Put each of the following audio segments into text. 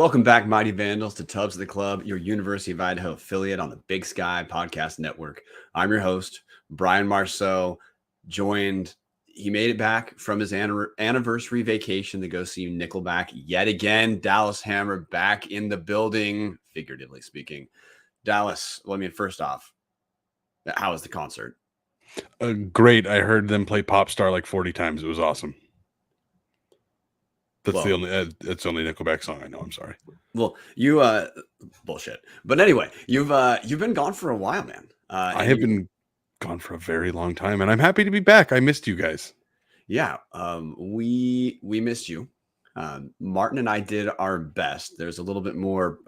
Welcome back, Mighty Vandals, to Tubs of the Club, your University of Idaho affiliate on the Big Sky Podcast Network. I'm your host, Brian Marceau, he made it back from his anniversary vacation to go see Nickelback yet again. Dallas Hammer back in the building, figuratively speaking. Dallas, first off, how was the concert? Great. I heard them play Pop Star like 40 times. It was awesome. That's the only Nickelback song I know. I'm sorry. Well, you bullshit. But anyway, you've been gone for a while, man. I have been gone for a very long time, and I'm happy to be back. I missed you guys. Yeah, we missed you. Martin and I did our best. There's a little bit more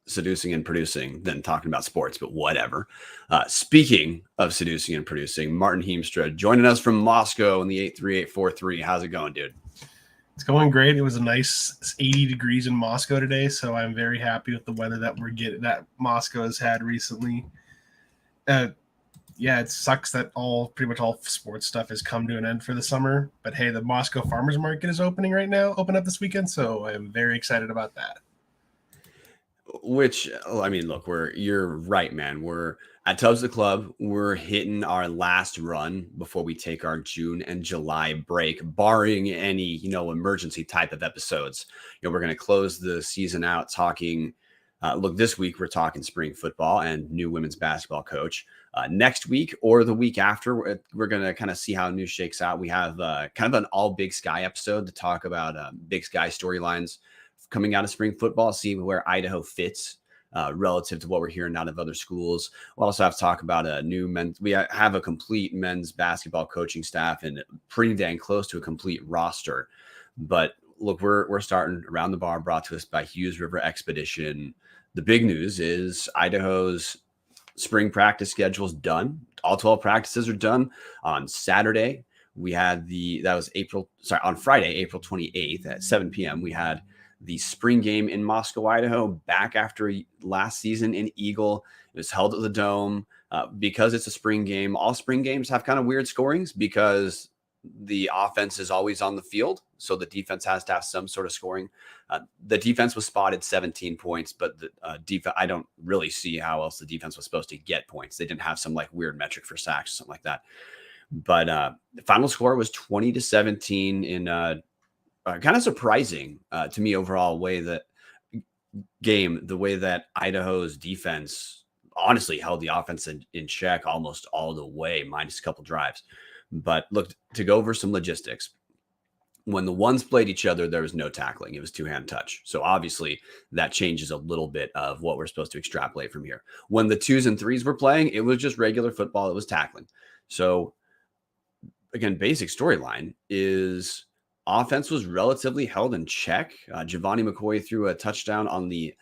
seducing and producing than talking about sports, but whatever. Speaking of seducing and producing, Martin Heemstra joining us from Moscow in the 83843. How's it going, dude? It's going great. It was a nice 80 degrees in Moscow today, so I'm very happy with the weather that that Moscow has had recently. Yeah, it sucks that pretty much all sports stuff has come to an end for the summer. But hey, the Moscow Farmers Market is open up this weekend, so I'm very excited about that. You're right, man. We're at Tubs of the Club. We're hitting our last run before we take our June and July break, barring any, emergency type of episodes. We're going to close the season out talking. This week we're talking spring football and new women's basketball coach. Next week or the week after, we're going to kind of see how news shakes out. We have kind of an all Big Sky episode to talk about Big Sky storylines coming out of spring football, see where Idaho fits relative to what we're hearing out of other schools. We'll also have to talk about we have a complete men's basketball coaching staff and pretty dang close to a complete roster. But look, we're starting Around the Bar, brought to us by Hughes River Expedition. The big news is Idaho's spring practice schedule is done. All 12 practices are done. On Saturday, on Friday, April 28th at 7 p.m., we had the spring game in Moscow, Idaho, back after last season in Eagle. It was held at the Dome. Because it's a spring game, all spring games have kind of weird scorings because the offense is always on the field. So the defense has to have some sort of scoring. The defense was spotted 17 points, but the defense, I don't really see how else the defense was supposed to get points. They didn't have some like weird metric for sacks or something like that. But the final score was 20-17 in kind of surprising to me overall the way that Idaho's defense honestly held the offense in check almost all the way, minus a couple drives. But look, to go over some logistics, when the ones played each other, there was no tackling. It was two-hand touch. So obviously that changes a little bit of what we're supposed to extrapolate from here. When the twos and threes were playing, it was just regular football. It was tackling. So again, basic storyline is offense was relatively held in check. Giovanni McCoy threw a touchdown on the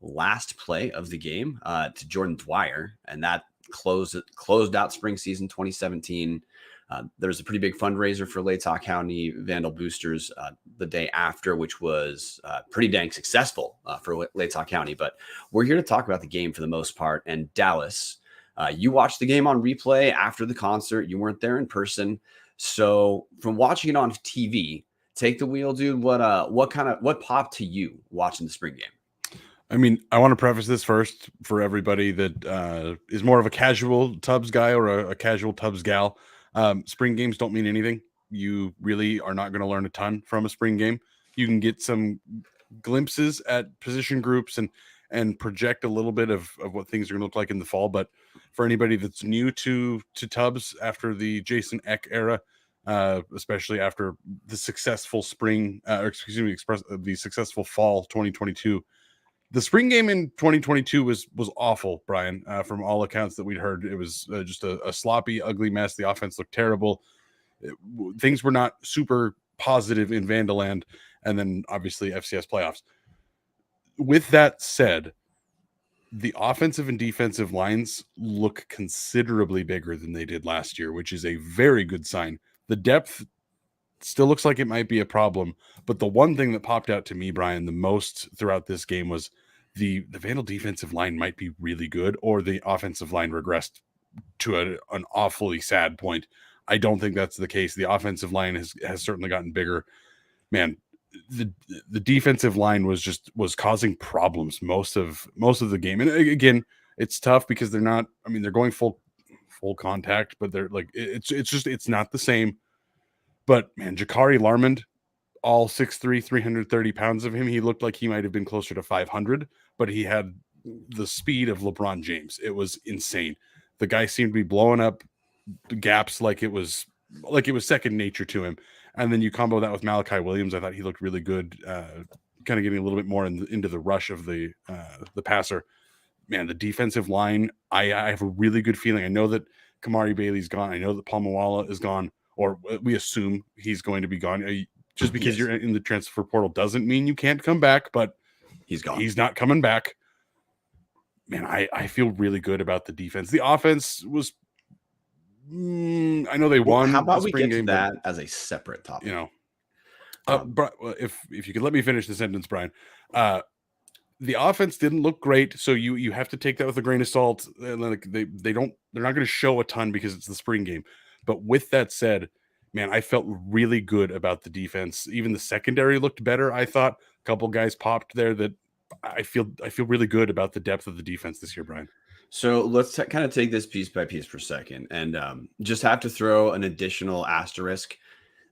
last play of the game to Jordan Dwyer, and that closed out spring season 2017. There was a pretty big fundraiser for Latah County Vandal Boosters the day after, which was pretty dang successful for Latah County. But we're here to talk about the game for the most part. And Dallas, you watched the game on replay after the concert. You weren't there in person. So from watching it on TV, take the wheel, dude. What popped to you watching the spring game? I mean, I want to preface this first for everybody that is more of a casual Tubs guy or a casual Tubs gal. Spring games don't mean anything. You really are not going to learn a ton from a spring game. You can get some glimpses at position groups and project a little bit of what things are going to look like in the fall. But for anybody that's new to Tubs after the Jason Eck era, especially after the successful the successful fall 2022, the spring game in 2022 was awful, Brian. From all accounts that we'd heard, it was just a sloppy, ugly mess. The offense looked terrible. Things were not super positive in Vandaland, and then obviously FCS playoffs. With that said, the offensive and defensive lines look considerably bigger than they did last year, which is a very good sign. The depth still looks like it might be a problem, but the one thing that popped out to me, Brian, the most throughout this game was the Vandal defensive line might be really good, or the offensive line regressed to an awfully sad point. I don't think that's the case. The offensive line has certainly gotten bigger. Man, the defensive line was causing problems most of the game. And again, it's tough because they're not. I mean, they're going full contact, but they're like it's not the same. But man, Jakari Larmond, all 6'3", 330 pounds of him, he looked like he might have been closer to 500, but he had the speed of LeBron James. It was insane. The guy seemed to be blowing up the gaps like it was second nature to him. And then you combo that with Malachi Williams. I thought he looked really good, kind of getting a little bit more into the rush of the passer. Man, the defensive line, I have a really good feeling. I know that Kamari Bailey's gone. I know that Paul Mawala is gone, or we assume he's going to be gone. Just because you're in the transfer portal doesn't mean you can't come back, but he's gone. He's not coming back. Man, I feel really good about the defense. The offense was, I know they won. How about we get to that as a separate topic? You know, if you could let me finish the sentence, Brian. The offense didn't look great, so you have to take that with a grain of salt. And like they're not going to show a ton because it's the spring game. But with that said, man, I felt really good about the defense. Even the secondary looked better. I thought a couple guys popped there that I feel really good about the depth of the defense this year, Brian. So let's kind of take this piece by piece for a second, and just have to throw an additional asterisk.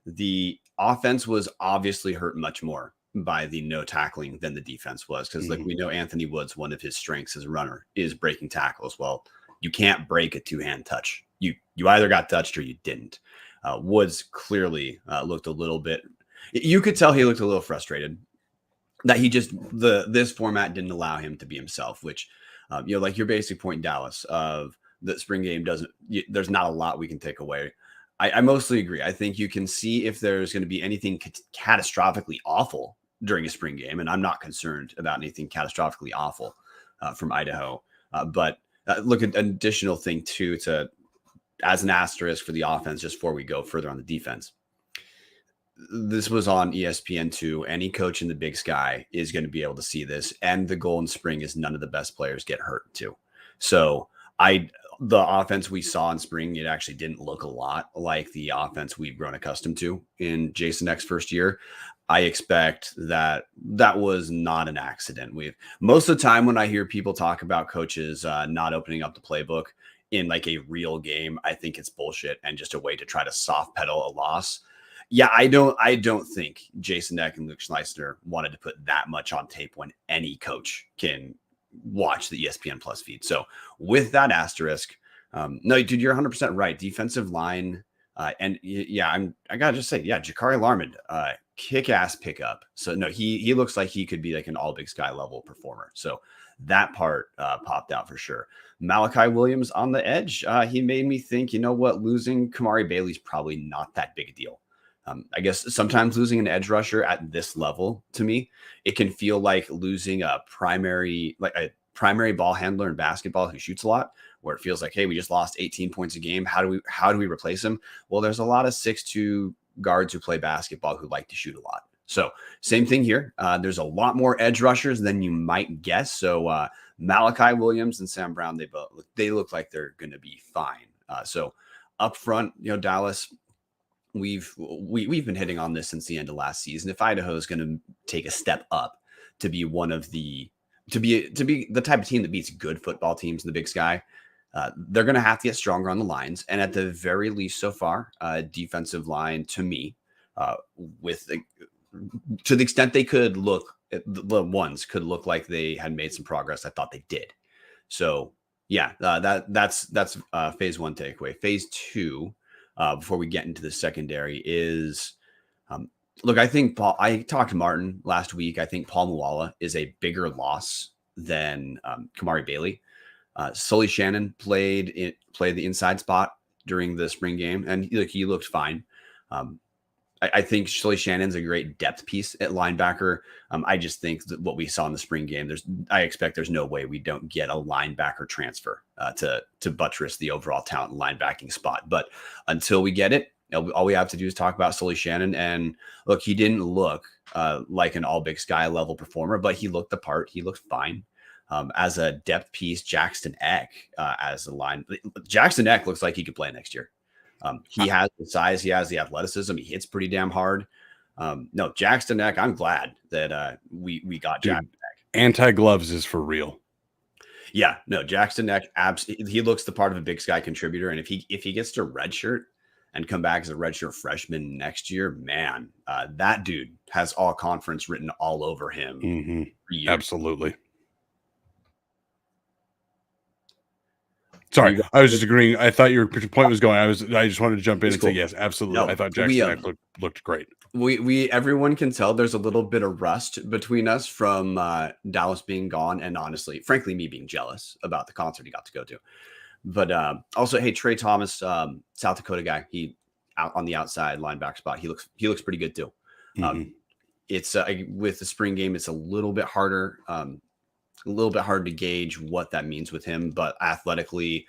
The offense was obviously hurt much more by the no tackling than the defense was, because like we know Anthony Woods, one of his strengths as a runner is breaking tackles. Well, you can't break a two-hand touch. You either got touched or you didn't. Woods clearly looked a little bit. You could tell he looked a little frustrated that he just this format didn't allow him to be himself. Which like your basic point, Dallas, of the spring game there's not a lot we can take away. I mostly agree. I think you can see if there's going to be anything catastrophically awful during a spring game, and I'm not concerned about anything catastrophically awful from Idaho. But look at an additional thing too, as an asterisk for the offense, just before we go further on the defense. This was on ESPN2. Any coach in the Big Sky is going to be able to see this. And the goal in spring is none of the best players get hurt too. So the offense we saw in spring, it actually didn't look a lot like the offense we've grown accustomed to in Jason Eck's first year. I expect that was not an accident. Most of the time when I hear people talk about coaches not opening up the playbook in like a real game, I think it's bullshit and just a way to try to soft pedal a loss. Yeah, I don't think Jason Eck and Luke Schleissner wanted to put that much on tape when any coach can watch the ESPN Plus feed. So with that asterisk, no, dude, you're 100% right. Defensive line, and yeah, I gotta just say, yeah, Jakari Larmond, kick-ass pickup. So no, he looks like he could be like an all Big Sky level performer. So that part popped out for sure. Malachi Williams on the edge, he made me think, you know what, losing Kamari Bailey's probably not that big a deal. I guess sometimes losing an edge rusher at this level, to me, it can feel like losing a primary ball handler in basketball who shoots a lot, where it feels like, hey, we just lost 18 points a game. How do we replace him? Well, there's a lot of 6'2" guards who play basketball who like to shoot a lot. So same thing here. There's a lot more edge rushers than you might guess. So Malachi Williams and Sam Brown, they look like they're going to be fine. So up front, Dallas, we've been hitting on this since the end of last season. If Idaho is going to take a step up to be to be the type of team that beats good football teams in the Big Sky, they're going to have to get stronger on the lines. And at the very least so far, defensive line, to me, to the extent they could look, the ones could look like they had made some progress. I thought they did. So yeah, that's phase one takeaway. Phase two, before we get into the secondary, is look, I think I talked to Martin last week. I think Paul Mawala is a bigger loss than Kamari Bailey. Sully Shannon played the inside spot during the spring game, and he looked fine. I think Sully Shannon's a great depth piece at linebacker. I just think that what we saw in the spring game, I expect there's no way we don't get a linebacker transfer to buttress the overall talent in linebacking spot. But until we get it, all we have to do is talk about Sully Shannon. And look, he didn't look like an all Big Sky level performer, but he looked the part. He looked fine. As a depth piece, Jackson Eck Jackson Eck looks like he could play next year. He has the size, he has the athleticism, he hits pretty damn hard. No, Jackson Eck. I'm glad that we got Jackson Eck. Anti-gloves is for real. Yeah, no, Jackson Eck. He looks the part of a Big Sky contributor, and if he gets to redshirt and come back as a redshirt freshman next year, man, that dude has all conference written all over him. Mm-hmm. Absolutely. Sorry, I was just agreeing. I thought your point was going. I just wanted to jump in and say yes, absolutely. No, I thought Jackson Eck looked great. Everyone can tell there's a little bit of rust between us from Dallas being gone, and honestly, frankly, me being jealous about the concert he got to go to. But also, hey, Trey Thomas, South Dakota guy, he out on the outside linebacker spot. He looks pretty good too. It's with the spring game, it's a little bit harder. To gauge what that means with him, but athletically,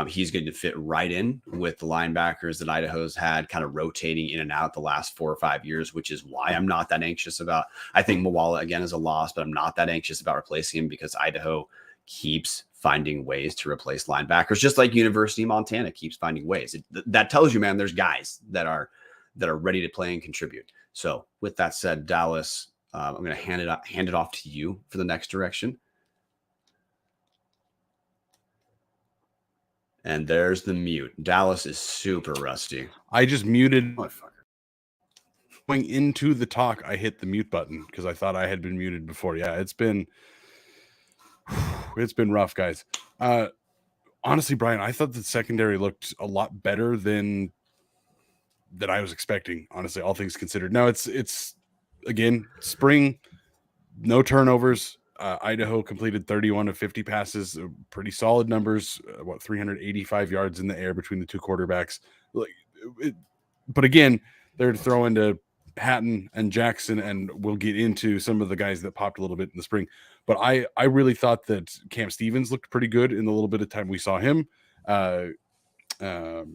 he's going to fit right in with the linebackers that Idaho's had kind of rotating in and out the last 4 or 5 years, which is why I'm not that anxious about. I think Mawala again is a loss, but I'm not that anxious about replacing him because Idaho keeps finding ways to replace linebackers, just like University of Montana keeps finding ways. That tells you, man, there's guys that are ready to play and contribute. So with that said, Dallas, I'm going to hand it off to you for the next direction. And there's the mute. Dallas is super rusty. I just muted. Going into the talk, I hit the mute button because I thought I had been muted before. Yeah, it's been rough, guys. Honestly, Brian, I thought the secondary looked a lot better than I was expecting. Honestly, all things considered. Now it's again spring, no turnovers. Idaho completed 31 of 50 passes, pretty solid numbers. 385 yards in the air between the two quarterbacks. But again, they're throwing to Hatton and Jackson, and we'll get into some of the guys that popped a little bit in the spring. But I really thought that Cam Stevens looked pretty good in the little bit of time we saw him. Kyron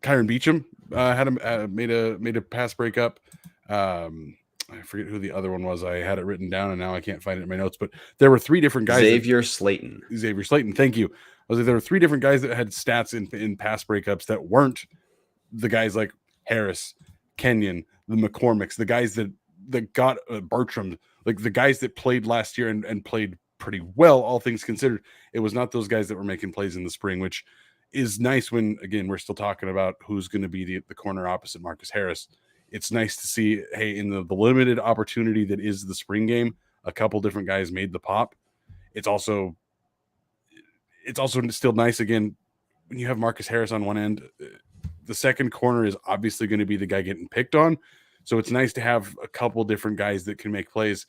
Beacham made a pass breakup. I forget who the other one was. I had it written down and now I can't find it in my notes, but there were 3 different guys. Xavier Slayton. Thank you. There were 3 different guys that had stats in pass breakups that weren't the guys like Harris, Kenyon, the McCormicks, the guys that got Bartram, like the guys that played last year and played pretty well, all things considered. It was not those guys that were making plays in the spring, which is nice when, again, we're still talking about who's going to be the corner opposite Marcus Harris. It's nice to see, hey, in the limited opportunity that is the spring game, a couple different guys made the pop. It's also still nice, again, when you have Marcus Harris on one end, the second corner is obviously going to be the guy getting picked on. So it's nice to have a couple different guys that can make plays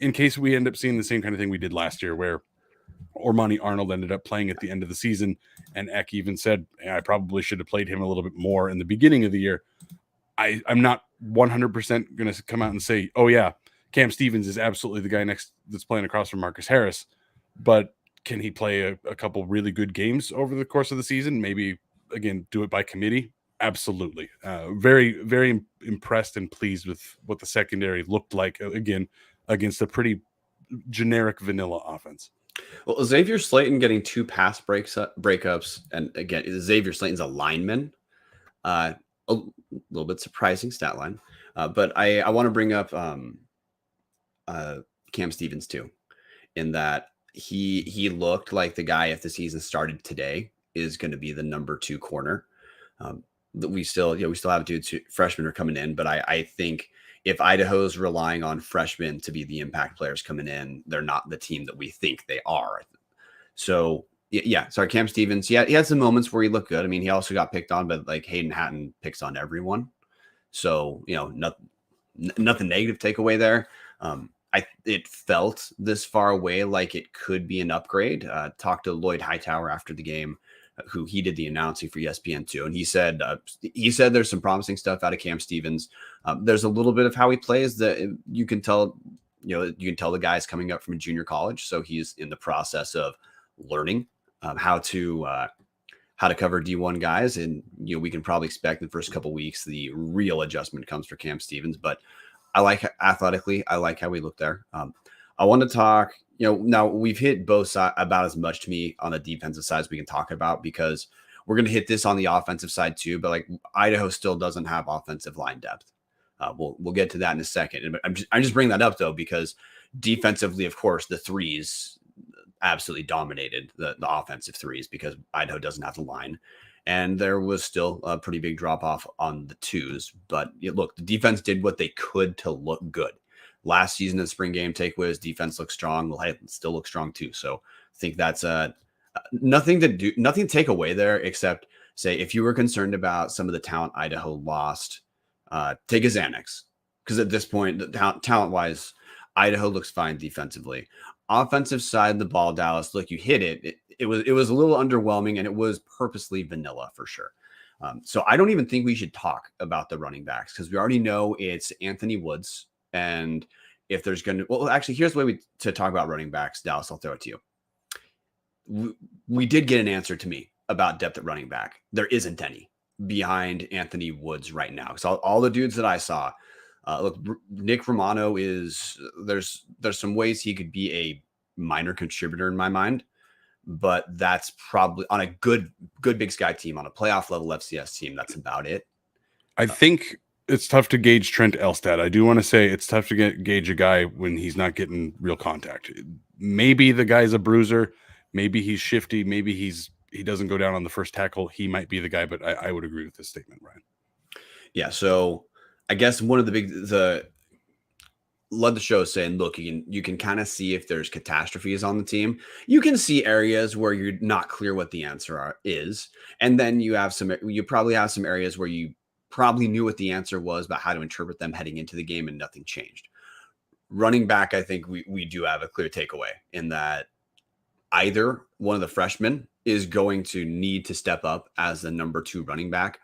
in case we end up seeing the same kind of thing we did last year where Ormani Arnold ended up playing at the end of the season. And Eck even said, I probably should have played him a little bit more in the beginning of the year. I'm not 100% going to come out and say, oh yeah, Cam Stevens is absolutely the guy next that's playing across from Marcus Harris, but can he play a couple really good games over the course of the season? Maybe, again, do it by committee. Absolutely. Very, very impressed and pleased with what the secondary looked like, again, against a pretty generic vanilla offense. Well, Xavier Slayton getting 2 pass breakups, and again, Xavier Slayton's a lineman. A little bit surprising stat line, but I want to bring up Cam Stevens too, in that he looked like the guy, if the season started today, is going to be the number 2 corner. We still have dudes freshmen are coming in, but I think if Idaho's relying on freshmen to be the impact players coming in, they're not the team that we think they are. So yeah, sorry, Cam Stevens. Yeah, he had some moments where he looked good. I mean, he also got picked on, but like Hayden Hatton picks on everyone. So, nothing negative takeaway there. It felt this far away like it could be an upgrade. Talked to Lloyd Hightower after the game, who he did the announcing for ESPN2, and he said there's some promising stuff out of Cam Stevens. There's a little bit of how he plays that you can tell. You can tell the guy's coming up from a junior college, so he's in the process of learning how to cover D1 guys, and we can probably expect in the first couple weeks the real adjustment comes for Cam Stevens. But I like athletically, I like how we look there. I want to talk. Now we've hit both sides about as much to me on the defensive side as we can talk about, because we're going to hit this on the offensive side too. But like Idaho still doesn't have offensive line depth. We'll get to that in a second. But I'm just bringing that up though because defensively, of course, the threes absolutely dominated the offensive threes because Idaho doesn't have the line. And there was still a pretty big drop off on the twos. But look, the defense did what they could to look good. Last season in the spring game takeaways, defense looked strong. Well, hey, it still looks strong too. So I think that's nothing to take away there except say if you were concerned about some of the talent Idaho lost, take a Xanax. Because at this point, talent wise, Idaho looks fine defensively. Offensive side of the ball, Dallas, look, you hit it. It was a little underwhelming, and it was purposely vanilla for sure. So I don't even think we should talk about the running backs because we already know it's Anthony Woods. And if there's going to, well, actually, here's the way to talk about running backs, Dallas. I'll throw it to you. We did get an answer to me about depth at running back. There isn't any behind Anthony Woods right now. So all the dudes that I saw. Look, Nick Romano there's some ways he could be a minor contributor in my mind, but that's probably on a good Big Sky team, on a playoff level FCS team. That's about it. I think it's tough to gauge Trent Elstad. I do want to say it's tough to gauge a guy when he's not getting real contact. Maybe the guy's a bruiser. Maybe he's shifty. Maybe he doesn't go down on the first tackle. He might be the guy, but I would agree with this statement, Ryan. Yeah. So I guess one of the led the show saying, look, you can kind of see if there's catastrophes on the team. You can see areas where you're not clear what the answer is. And then you probably have some areas where you probably knew what the answer was, but how to interpret them heading into the game and nothing changed. Running back, I think we do have a clear takeaway in that either one of the freshmen is going to need to step up as the number 2 running back,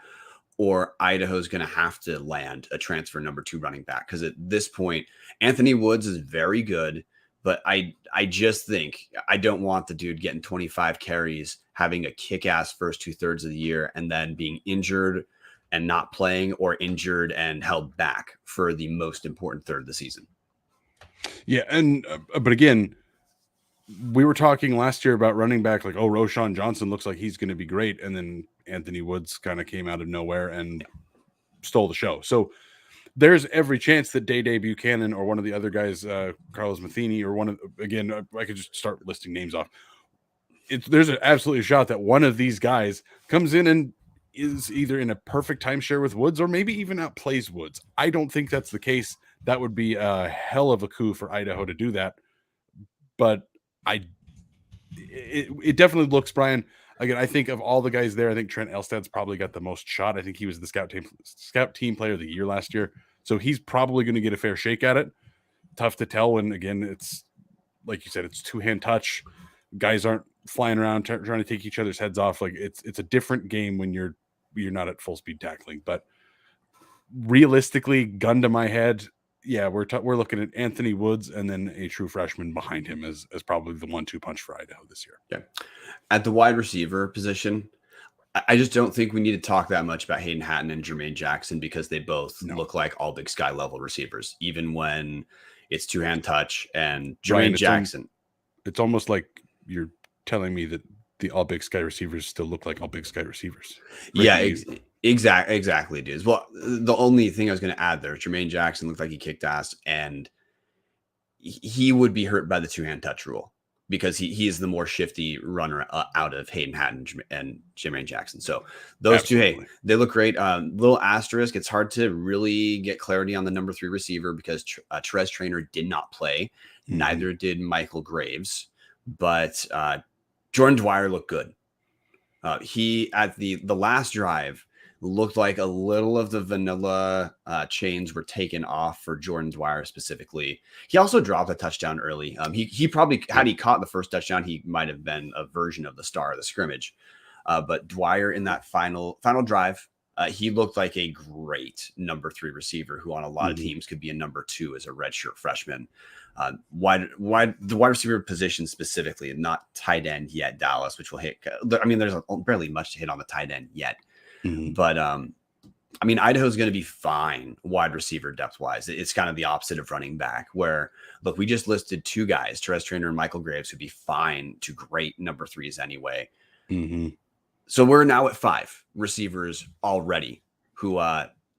or Idaho's going to have to land a transfer number 2 running back. Because at this point, Anthony Woods is very good, but I just think I don't want the dude getting 25 carries, having a kick-ass first 2/3 of the year, and then being injured and not playing, or injured and held back for the most important third of the season. Yeah, and but again, we were talking last year about running back, like, oh, Roshan Johnson looks like he's going to be great, and then Anthony Woods kind of came out of nowhere and stole the show. So there's every chance that Day Buchanan or one of the other guys, Carlos Matheny, or I could just start listing names off. There's absolutely a shot that one of these guys comes in and is either in a perfect timeshare with Woods or maybe even outplays Woods. I don't think that's the case. That would be a hell of a coup for Idaho to do that. But it definitely looks, Brian, again, I think of all the guys there, I think Trent Elstad's probably got the most shot. I think he was the scout team player of the year last year. So he's probably going to get a fair shake at it. Tough to tell when, again, it's like you said, it's 2-hand touch. Guys aren't flying around trying to take each other's heads off. Like it's a different game when you're not at full speed tackling. But realistically, gun to my head, yeah, we're looking at Anthony Woods and then a true freshman behind him as probably the 1-2 punch for Idaho this year. Yeah. At the wide receiver position, I just don't think we need to talk that much about Hayden Hatton and Jermaine Jackson because they both look like all Big Sky level receivers, even when it's 2-hand touch. And Jermaine Jackson. It's almost like you're telling me that the all Big Sky receivers still look like all Big Sky receivers. Yeah, exactly, dudes. Well, the only thing I was going to add there, Jermaine Jackson looked like he kicked ass, and he would be hurt by the 2-hand touch rule because he is the more shifty runner out of Hayden Hatton and Jermaine Jackson. So those Absolutely. two, they look great. Little asterisk, it's hard to really get clarity on the number 3 receiver because Terez Traynor did not play. Mm-hmm. Neither did Michael Graves, but Jordan Dwyer looked good. He at the last drive looked like a little of the vanilla chains were taken off for Jordan Dwyer specifically. He also dropped a touchdown early. He probably, had he caught the first touchdown, he might have been a version of the star of the scrimmage. But Dwyer in that final drive, he looked like a great number 3 receiver who on a lot of teams could be a number 2 as a redshirt freshman. The wide receiver position specifically, and not tight end yet, Dallas, which will hit. I mean, there's barely much to hit on the tight end yet. Mm-hmm. But I mean, Idaho's going to be fine wide receiver depth wise. It's kind of the opposite of running back, where look, we just listed 2 guys, Terez Traynor and Michael Graves, who'd be fine to great number 3s anyway. Mm-hmm. So we're now at 5 receivers already who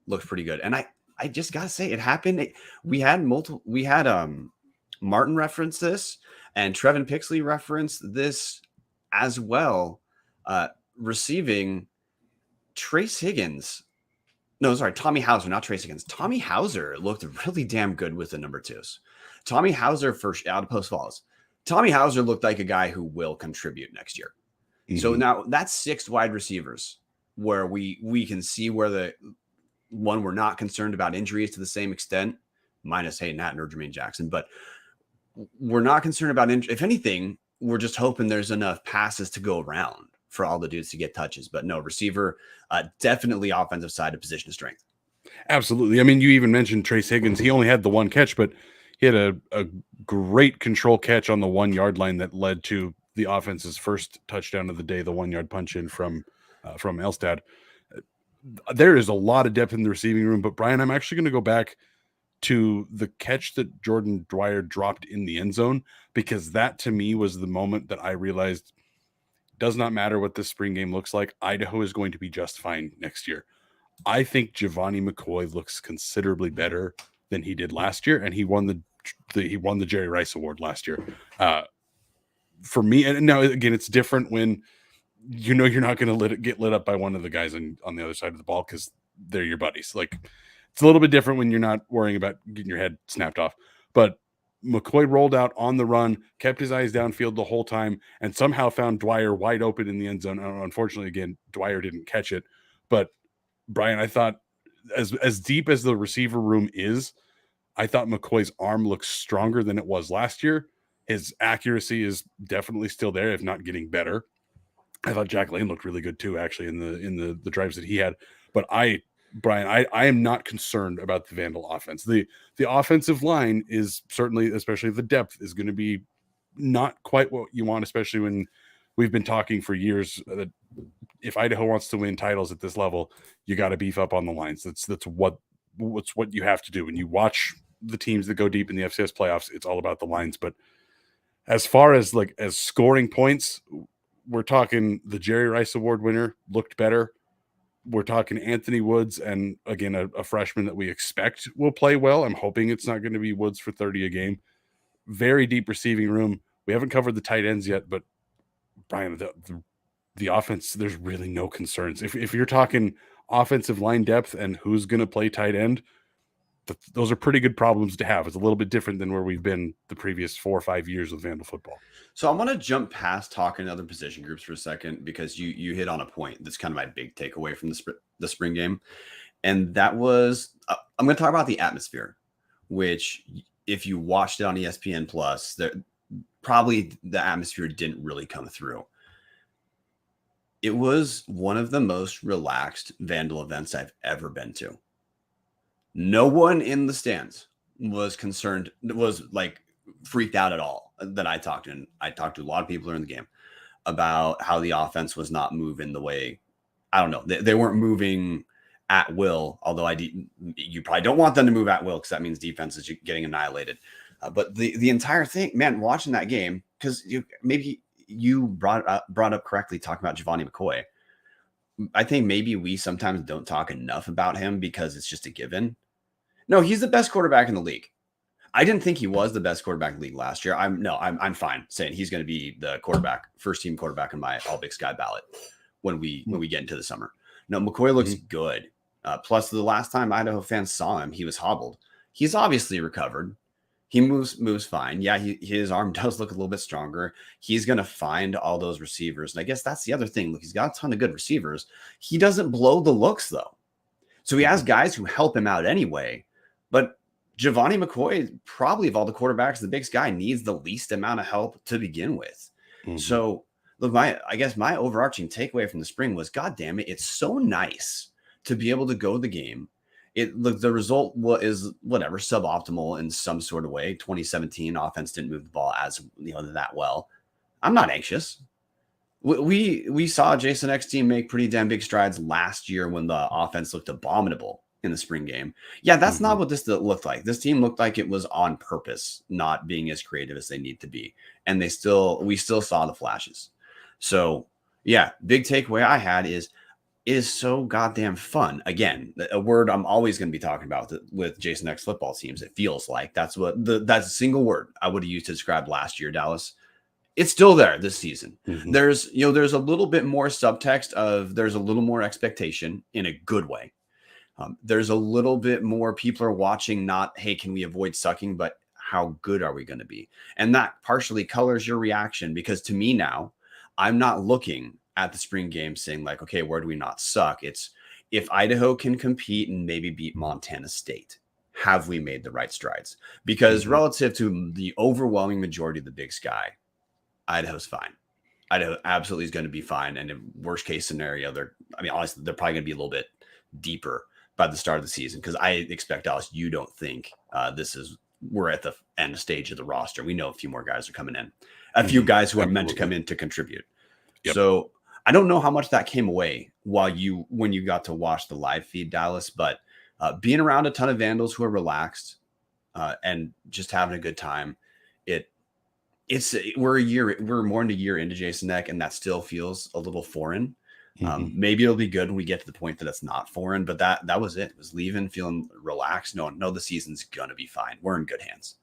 looks pretty good. And I just gotta say it happened. We had Martin reference this, and Trevin Pixley referenced this as well. Receiving Trace Higgins. No, sorry, Tommy Hauser, not Trace Higgins. Tommy Hauser looked really damn good with the number 2s. Tommy Hauser out of Post Falls. Tommy Hauser looked like a guy who will contribute next year. Mm-hmm. So now that's 6 wide receivers where we can see where the one we're not concerned about injuries to the same extent, minus Hayden Hatten or Jermaine Jackson, but we're not concerned about injury. If anything, we're just hoping there's enough passes to go around for all the dudes to get touches. But no, receiver, definitely offensive side of position of strength. Absolutely. I mean, you even mentioned Trace Higgins. He only had the 1 catch, but he had a great control catch on the 1 yard line that led to the offense's first touchdown of the day, the 1 yard punch in from Elstad. There is a lot of depth in the receiving room, but Brian, I'm actually going to go back to the catch that Jordan Dwyer dropped in the end zone, because that to me was the moment that I realized does not matter what this spring game looks like. Idaho is going to be just fine next year. I think Giovanni McCoy looks considerably better than he did last year, and he won the Jerry Rice Award last year. For me, and now again, it's different when you know you're not going to get lit up by one of the guys on the other side of the ball because they're your buddies. Like, it's a little bit different when you're not worrying about getting your head snapped off. But McCoy rolled out on the run, kept his eyes downfield the whole time, and somehow found Dwyer wide open in the end zone. Unfortunately, again, Dwyer didn't catch it. But Brian, I thought as deep as the receiver room is, I thought McCoy's arm looks stronger than it was last year. His accuracy is definitely still there, if not getting better. I thought Jack Lane looked really good too, actually, in the drives that he had. But Brian, I am not concerned about the Vandal offense. The offensive line is certainly, especially the depth, is going to be not quite what you want, especially when we've been talking for years that if Idaho wants to win titles at this level, you got to beef up on the lines. That's what you have to do. When you watch the teams that go deep in the FCS playoffs, it's all about the lines. But as far as as scoring points, we're talking the Jerry Rice Award winner looked better. We're talking Anthony Woods, and again, a freshman that we expect will play well. I'm hoping it's not going to be Woods for 30 a game. Very deep receiving room. We haven't covered the tight ends yet, but Brian, the offense, there's really no concerns. If you're talking offensive line depth and who's going to play tight end, those are pretty good problems to have. It's a little bit different than where we've been the previous 4 or 5 years of Vandal football. So I want to jump past talking other position groups for a second, because you hit on a point that's kind of my big takeaway from the spring game. And that was, I'm going to talk about the atmosphere, which if you watched it on ESPN Plus, probably the atmosphere didn't really come through. It was one of the most relaxed Vandal events I've ever been to. No one in the stands was concerned, was freaked out at all that I talked to. And I talked to a lot of people during the game about how the offense was not moving the way, I don't know, they weren't moving at will, although you probably don't want them to move at will because that means defense is getting annihilated. But the entire thing, man, watching that game, because you brought up correctly talking about Giovanni McCoy. I think maybe we sometimes don't talk enough about him because it's just a given. No, he's the best quarterback in the league. I didn't think he was the best quarterback in the league last year. I'm fine saying he's going to be the first team quarterback in my All Big Sky ballot when we get into the summer. No, McCoy looks good. Plus, the last time Idaho fans saw him, he was hobbled. He's obviously recovered. He moves fine. Yeah, his arm does look a little bit stronger. He's going to find all those receivers. And I guess that's the other thing. Look, he's got a ton of good receivers. He doesn't blow the looks, though. So he has guys who help him out anyway. But Giovanni McCoy, probably of all the quarterbacks, the biggest guy, needs the least amount of help to begin with. Mm-hmm. So, look, I guess my overarching takeaway from the spring was, God damn it, it's so nice to be able to go to the game. The result is whatever, suboptimal in some sort of way. 2017 offense didn't move the ball as that well. I'm not anxious. We saw Jason X team make pretty damn big strides last year when the offense looked abominable in the spring game. Yeah, that's not what this looked like. This team looked like it was on purpose, not being as creative as they need to be. And we still saw the flashes. So yeah, big takeaway I had is is so goddamn fun. Again, a word I'm always going to be talking about with Jason X football teams. It feels like that's that's a single word I would have used to describe last year, Dallas. It's still there this season. Mm-hmm. There's a little bit more subtext of there's a little more expectation in a good way. There's a little bit more people are watching, not, hey, can we avoid sucking, but how good are we going to be? And that partially colors your reaction, because to me now, I'm not looking at the spring game saying like, okay, where do we not suck? It's if Idaho can compete and maybe beat Montana State, have we made the right strides? Because relative to the overwhelming majority of the Big Sky, Idaho's fine. Idaho absolutely is going to be fine. And in worst case scenario, honestly, they're probably going to be a little bit deeper by the start of the season, because I expect, Dallas, you don't think we're at the end stage of the roster. We know a few more guys are coming in, a few guys who are meant to come in to contribute. Yep. So I don't know how much that came away when you got to watch the live feed, Dallas, but being around a ton of Vandals who are relaxed and just having a good time, we're more than a year into Jason Eck, and that still feels a little foreign. Maybe it'll be good when we get to the point that it's not foreign, but that was it. It was leaving, feeling relaxed. No, the season's gonna be fine. We're in good hands.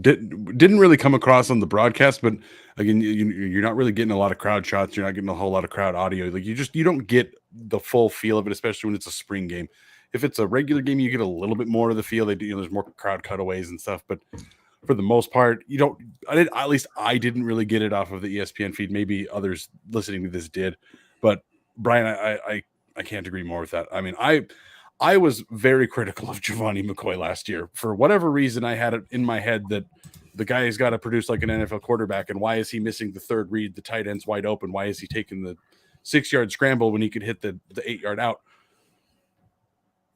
Didn't really come across on the broadcast, but again, you're not really getting a lot of crowd shots. You're not getting a whole lot of crowd audio. Like you don't get the full feel of it, especially when it's a spring game. If it's a regular game, you get a little bit more of the feel. There's more crowd cutaways and stuff, but for the most part, you don't. At least I didn't really get it off of the ESPN feed. Maybe others listening to this did. But Brian, I can't agree more with that. I mean, I was very critical of Giovanni McCoy last year. For whatever reason, I had it in my head that the guy has got to produce like an NFL quarterback, and why is he missing the third read? The tight end's wide open. Why is he taking the 6-yard scramble when he could hit the 8-yard out?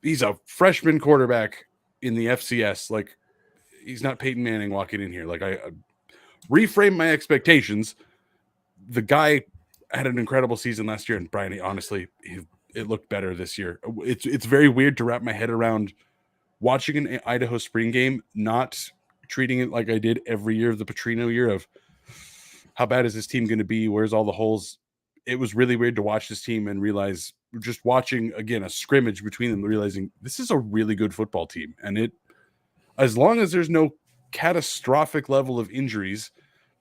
He's a freshman quarterback in the FCS. Like, he's not Peyton Manning walking in here. Like, I reframe my expectations. The guy had an incredible season last year, and Brian, honestly, it looked better this year. It's very weird to wrap my head around watching an Idaho spring game, not treating it like I did every year of the Petrino year of how bad is this team going to be? Where's all the holes? It was really weird to watch this team and realize, just watching again a scrimmage between them, realizing this is a really good football team. And as long as there's no catastrophic level of injuries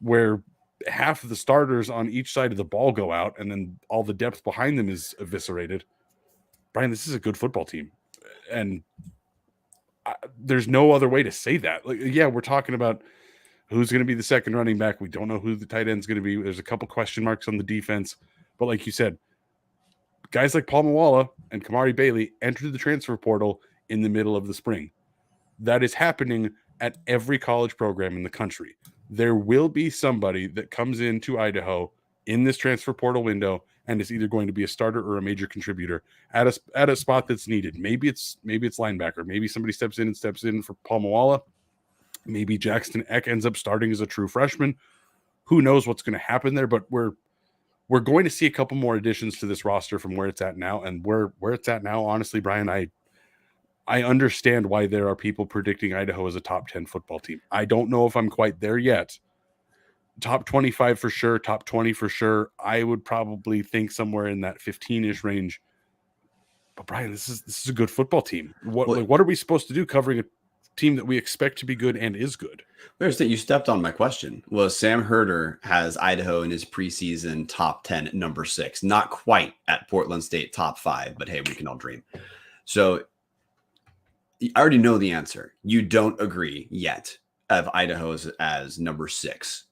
where half of the starters on each side of the ball go out and then all the depth behind them is eviscerated, Brian, this is a good football team. And there's no other way to say that. Like, yeah, we're talking about who's going to be the second running back. We don't know who the tight end's going to be. There's a couple question marks on the defense. But like you said, guys like Paul Mawala and Kamari Bailey entered the transfer portal in the middle of the spring. That is happening at every college program in the country. There will be somebody that comes into Idaho in this transfer portal window and is either going to be a starter or a major contributor at a spot that's needed. Maybe it's linebacker. Maybe somebody steps in for Paul Mawala. Maybe Jackson Eck ends up starting as a true freshman. Who knows what's going to happen there? But we're going to see a couple more additions to this roster from where it's at now. And where it's at now, honestly, Brian, I understand why there are people predicting Idaho as a top 10 football team. I don't know if I'm quite there yet. Top 25 for sure, top 20 for sure. I would probably think somewhere in that 15-ish range. But Brian, this is a good football team. What are we supposed to do covering a team that we expect to be good and is good? There's that you stepped on my question. Well, Sam Herder has Idaho in his preseason top 10 at number 6. Not quite at Portland State top 5, but hey, we can all dream. So I already know the answer. You don't agree yet of Idaho as number 6.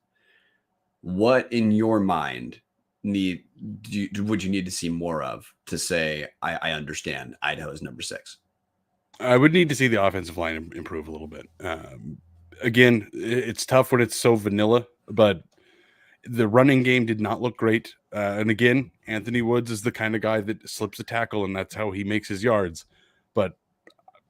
What in your mind would you need to see more of to say, I understand Idaho is number 6? I would need to see the offensive line improve a little bit. Again, it's tough when it's so vanilla, but the running game did not look great. And again, Anthony Woods is the kind of guy that slips a tackle, and that's how he makes his yards. But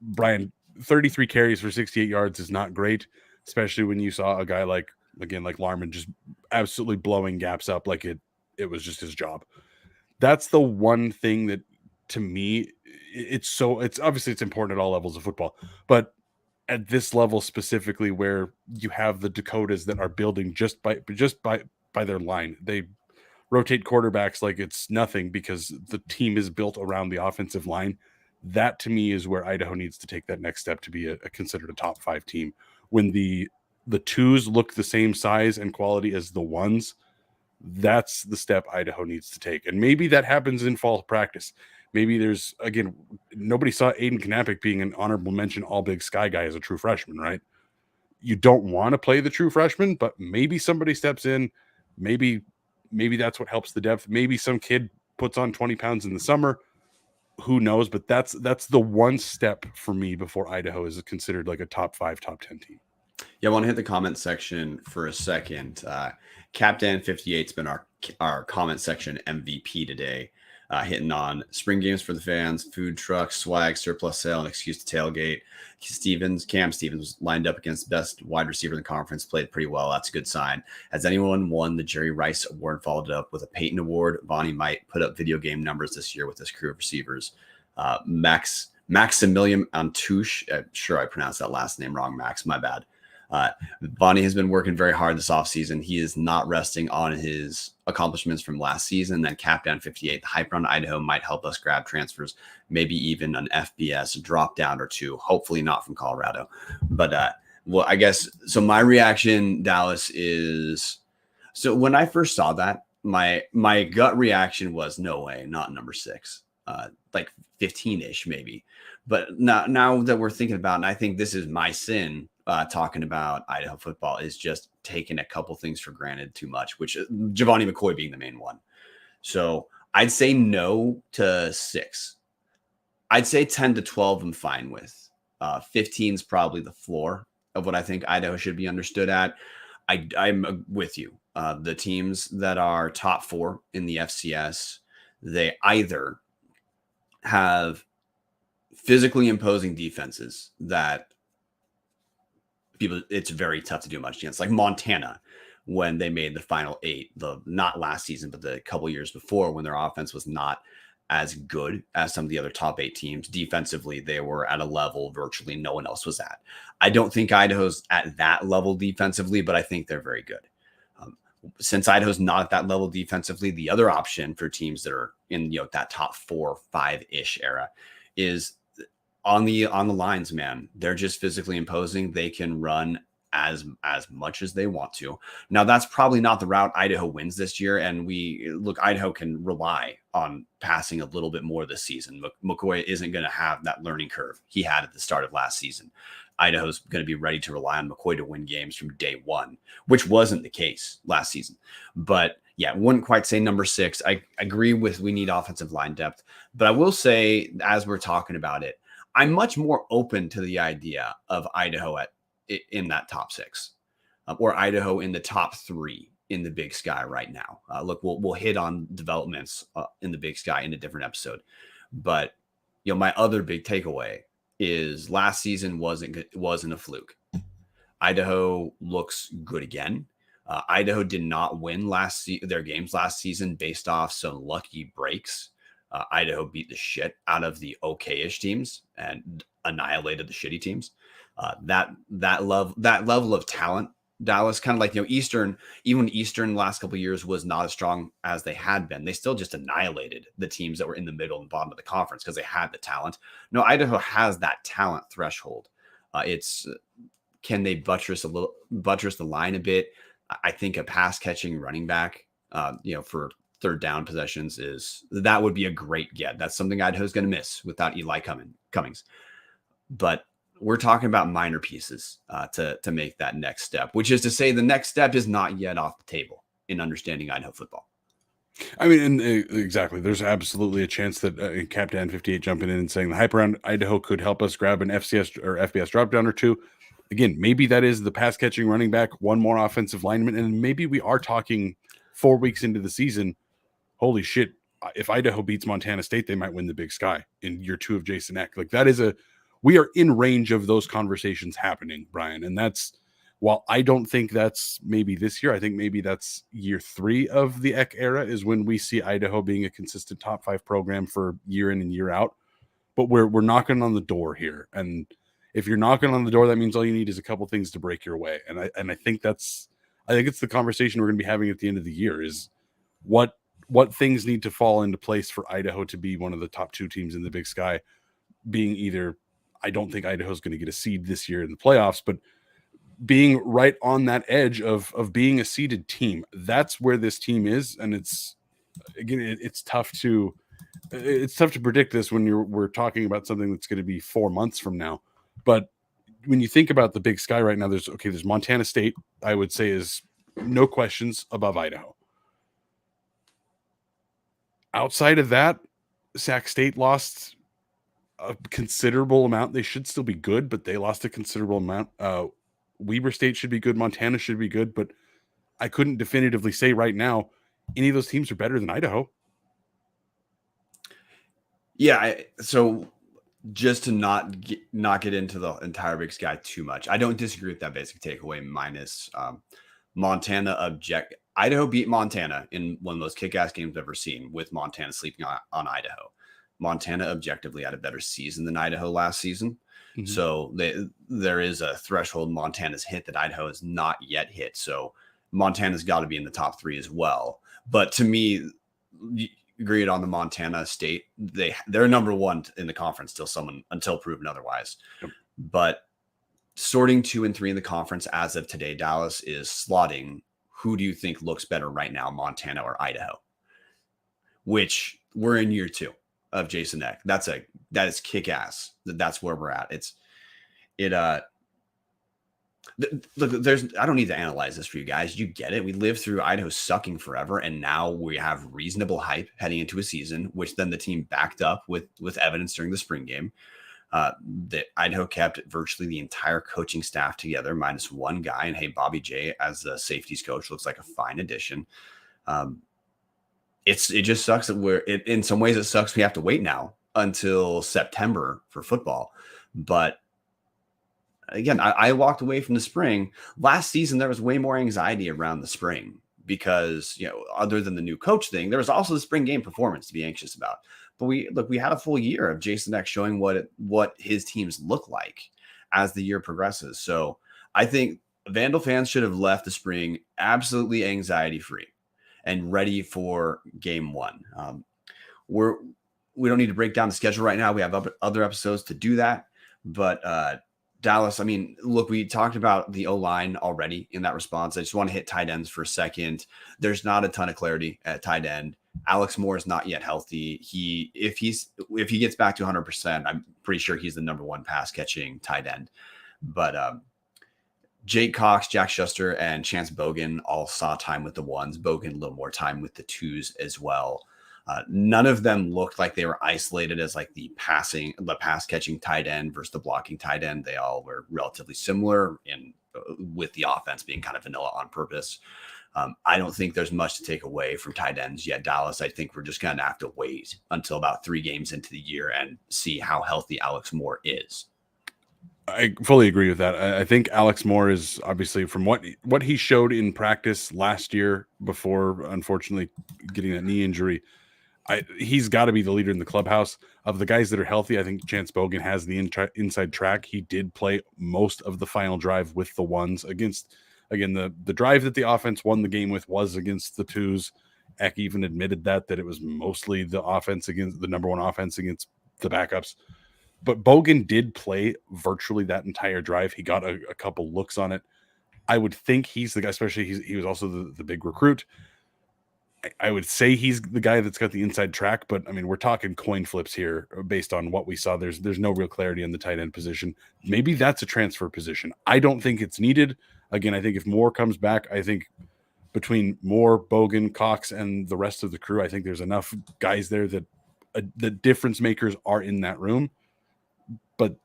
Brian, 33 carries for 68 yards is not great, especially when you saw a guy like Larman just absolutely blowing gaps up like it was just his job. That's the one thing that, to me, it's obviously it's important at all levels of football, but at this level specifically, where you have the Dakotas that are building just by their line. rotate quarterbacks like it's nothing because the team is built around the offensive line. That to me is where Idaho needs to take that next step to be a considered a top 5 team. When the twos look the same size and quality as the ones, that's the step Idaho needs to take. And maybe that happens in fall practice. Maybe there's, again, nobody saw Aiden Knappich being an honorable mention all Big Sky guy as a true freshman, right? You don't want to play the true freshman, but maybe somebody steps in. Maybe that's what helps the depth. Maybe some kid puts on 20 pounds in the summer. Who knows? But that's the one step for me before Idaho is considered like a top 5, top 10 team. Yeah, I want to hit the comment section for a second. Captain 58's been our comment section MVP today, hitting on spring games for the fans, food trucks, swag, surplus sale, and excuse to tailgate. Cam Stevens was lined up against best wide receiver in the conference, played pretty well. That's a good sign. Has anyone won the Jerry Rice Award, followed up with a Peyton Award? Vonnie might put up video game numbers this year with this crew of receivers. Maximilian Antouche, I'm sure I pronounced that last name wrong, Max, my bad. Vonnie has been working very hard this offseason. He is not resting on his accomplishments from last season. Then Capdown 58, the hype around Idaho might help us grab transfers, maybe even an FBS drop down or two, hopefully not from Colorado. But well, I guess so. My reaction, Dallas, is so when I first saw that, my gut reaction was no way, not number 6, like 15-ish maybe. But now that we're thinking about, and I think this is my sin, talking about Idaho football, is just taking a couple things for granted too much, which Giovanni McCoy being the main one. So I'd say no to 6. I'd say 10 to 12 I'm fine with. 15 is probably the floor of what I think Idaho should be understood at. I'm with you. The teams that are top 4 in the FCS, they either have physically imposing defenses that it's very tough to do much against, like Montana when they made the final 8, not last season, but the couple years before, when their offense was not as good as some of the other top 8 teams. Defensively, they were at a level virtually no one else was at. I don't think Idaho's at that level defensively, but I think they're very good. Since Idaho's not at that level defensively, the other option for teams that are in that top 4, 5-ish era is on the lines, man. They're just physically imposing. They can run as much as they want to. Now, that's probably not the route Idaho wins this year. And Idaho can rely on passing a little bit more this season. McCoy isn't going to have that learning curve he had at the start of last season. Idaho's going to be ready to rely on McCoy to win games from day one, which wasn't the case last season. But yeah, wouldn't quite say number 6. I agree with we need offensive line depth. But I will say, as we're talking about it, I'm much more open to the idea of Idaho in that top 6, or Idaho in the top 3 in the Big Sky right now. Look, we'll hit on developments in the Big Sky in a different episode. But my other big takeaway is last season wasn't a fluke. Idaho looks good again. Idaho did not win their games last season based off some lucky breaks. Idaho beat the shit out of the okay-ish teams and annihilated the shitty teams. That level of talent, Dallas, kind of like Eastern, even Eastern last couple of years was not as strong as they had been. They still just annihilated the teams that were in the middle and bottom of the conference because they had the talent. No, Idaho has that talent threshold. It's can they buttress the line a bit? I think a pass catching running back, for third down possessions that would be a great get. That's something Idaho's going to miss without Eli Cummings. But we're talking about minor pieces to make that next step, which is to say the next step is not yet off the table in understanding Idaho football. I mean, exactly. There's absolutely a chance that Captain 58 jumping in and saying the hype around Idaho could help us grab an FCS or FBS drop down or two. Again, maybe that is the pass catching running back, one more offensive lineman, and maybe we are talking 4 weeks into the season. Holy shit. If Idaho beats Montana State, they might win the Big Sky in year 2 of Jason Eck. Like we are in range of those conversations happening, Brian. And while I don't think that's maybe this year, I think maybe that's year 3 of the Eck era is when we see Idaho being a consistent top 5 program for year in and year out. But we're knocking on the door here. And if you're knocking on the door, that means all you need is a couple things to break your way. And I think it's the conversation we're going to be having at the end of the year is what things need to fall into place for Idaho to be one of the top 2 teams in the Big Sky, being either, I don't think Idaho's going to get a seed this year in the playoffs, but being right on that edge of being a seeded team. That's where this team is. And it's, again, it's tough to predict this when we're talking about something that's going to be 4 months from now. But when you think about the Big Sky right now, there's Montana State, I would say, is no questions above Idaho. Outside of that, Sac State lost a considerable amount. They should still be good, but they lost a considerable amount. Weber State should be good. Montana should be good, but I couldn't definitively say right now any of those teams are better than Idaho. Yeah, so just to not get into the entire Big Sky too much, I don't disagree with that basic takeaway minus Montana Idaho beat Montana in one of those kick-ass games I've ever seen, with Montana sleeping on Idaho. Montana objectively had a better season than Idaho last season. Mm-hmm. So there is a threshold Montana's hit that Idaho has not yet hit. So Montana's got to be in the top 3 as well. But to me, agreed on the Montana State. They're number 1 in the conference until proven otherwise. Yep. But sorting 2 and 3 in the conference as of today, Dallas is slotting. Who do you think looks better right now, Montana or Idaho? Which we're in year 2 of Jason Eck. That is kick ass. That's where we're at. Look, I don't need to analyze this for you guys. You get it. We lived through Idaho sucking forever, and now we have reasonable hype heading into a season, which then the team backed up with evidence during the spring game. That Idaho kept virtually the entire coaching staff together, minus one guy. And hey, Bobby J as the safeties coach looks like a fine addition. It just sucks that in some ways it sucks we have to wait now until September for football. But again, I walked away from the spring. Last season, there was way more anxiety around the spring because, other than the new coach thing, there was also the spring game performance to be anxious about. But we had a full year of Jason Eck showing what his teams look like as the year progresses. So I think Vandal fans should have left the spring absolutely anxiety-free and ready for game 1. We don't need to break down the schedule right now. We have other episodes to do that. But Dallas, look, we talked about the O-line already in that response. I just want to hit tight ends for a second. There's not a ton of clarity at tight end. Alex Moore is not yet healthy. If he gets back to 100%, I'm pretty sure he's the number 1 pass catching tight end. But Jake Cox, Jack Schuster, and Chance Bogan all saw time with the 1s. Bogan a little more time with the 2s as well. None of them looked like they were isolated as like the pass catching tight end versus the blocking tight end. They all were relatively similar with the offense being kind of vanilla on purpose. I don't think there's much to take away from tight ends yet, Dallas. I think we're just going to have to wait until about 3 games into the year and see how healthy Alex Moore is. I fully agree with that. I think Alex Moore is obviously, from what he showed in practice last year before, unfortunately, getting that knee injury, he's got to be the leader in the clubhouse. Of the guys that are healthy, I think Chance Bogan has the inside track. He did play most of the final drive with the 1s against, again, the drive that the offense won the game with was against the 2s. Eck even admitted that it was mostly the offense against the number 1 offense against the backups. But Bogan did play virtually that entire drive. He got a couple looks on it. I would think he's the guy, especially he was also the big recruit. I would say he's the guy that's got the inside track, but we're talking coin flips here based on what we saw. There's no real clarity on the tight end position. Maybe that's a transfer position. I don't think it's needed. Again, I think if Moore comes back, I think between Moore, Bogan, Cox, and the rest of the crew, I think there's enough guys there that the difference makers are in that room. But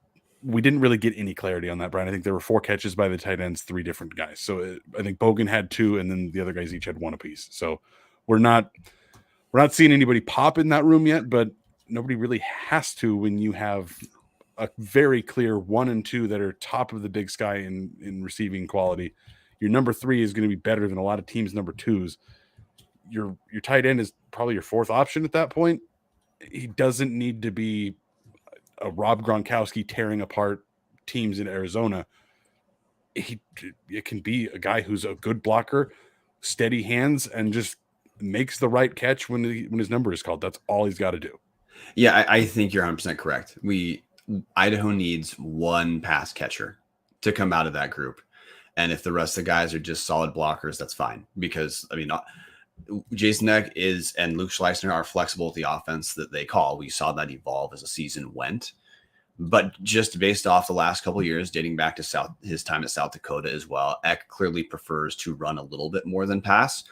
we didn't really get any clarity on that, Brian. I think there were 4 catches by the tight ends, 3 different guys. So I think Bogan had 2, and then the other guys each had 1 apiece. So we're not seeing anybody pop in that room yet, but nobody really has to when you have a very clear 1 and 2 that are top of the Big Sky in receiving quality. Your number 3 is going to be better than a lot of teams' number 2s. Your tight end is probably your 4th option at that point. He doesn't need to be a Rob Gronkowski tearing apart teams in Arizona. It can be a guy who's a good blocker, steady hands, and just makes the right catch when his number is called. That's all he's got to do. Yeah, I think you're 100% correct. Idaho needs one pass catcher to come out of that group. And if the rest of the guys are just solid blockers, that's fine. Because, I mean, Jason Eck and Luke Schleissner are flexible with the offense that they call. We saw that evolve as the season went. But just based off the last couple of years, dating back to his time at South Dakota as well, Eck clearly prefers to run a little bit more than pass.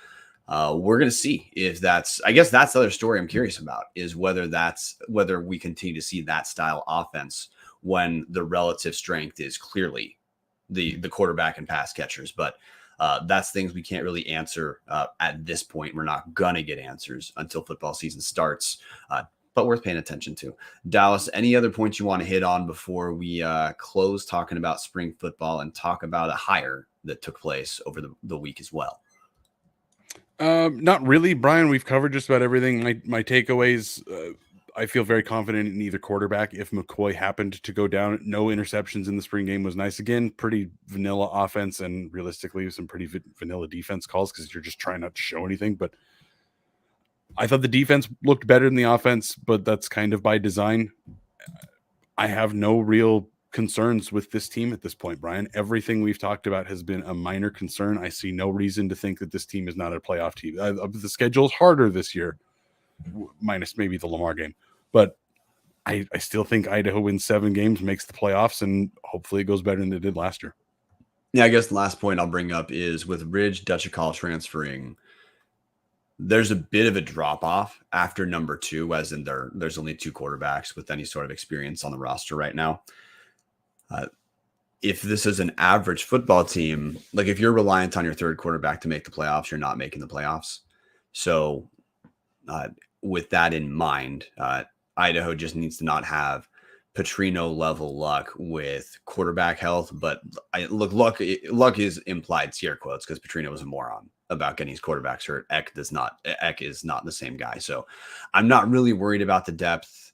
We're going to see if I guess that's the other story I'm curious about, is whether we continue to see that style offense when the relative strength is clearly the quarterback and pass catchers. But that's things we can't really answer at this point. We're not going to get answers until football season starts, but worth paying attention to. Dallas, any other points you want to hit on before we close talking about spring football and talk about a hire that took place over the week as well? Not really, Brian. We've covered just about everything. My takeaways, I feel very confident in either quarterback. If McCoy happened to go down, no interceptions in the spring game was nice. Again, pretty vanilla offense and realistically some pretty vanilla defense calls because you're just trying not to show anything. But I thought the defense looked better than the offense, but that's kind of by design. I have no real concerns with this team at this point, Brian. Everything we've talked about has been a minor concern. I see no reason to think that this team is not a playoff team. The schedule's harder this year, minus maybe the Lamar game, but I still think Idaho wins 7 games, makes the playoffs, and hopefully it goes better than it did last year. Yeah, I guess the last point I'll bring up is with Ridge Dutchakal transferring, there's a bit of a drop off after number 2, as in there's only 2 quarterbacks with any sort of experience on the roster right now. If this is an average football team, like if you're reliant on your third quarterback to make the playoffs, you're not making the playoffs. So with that in mind, Idaho just needs to not have Petrino level luck with quarterback health. But luck is implied scare quotes because Petrino was a moron about getting his quarterbacks hurt. Eck is not the same guy. So I'm not really worried about the depth.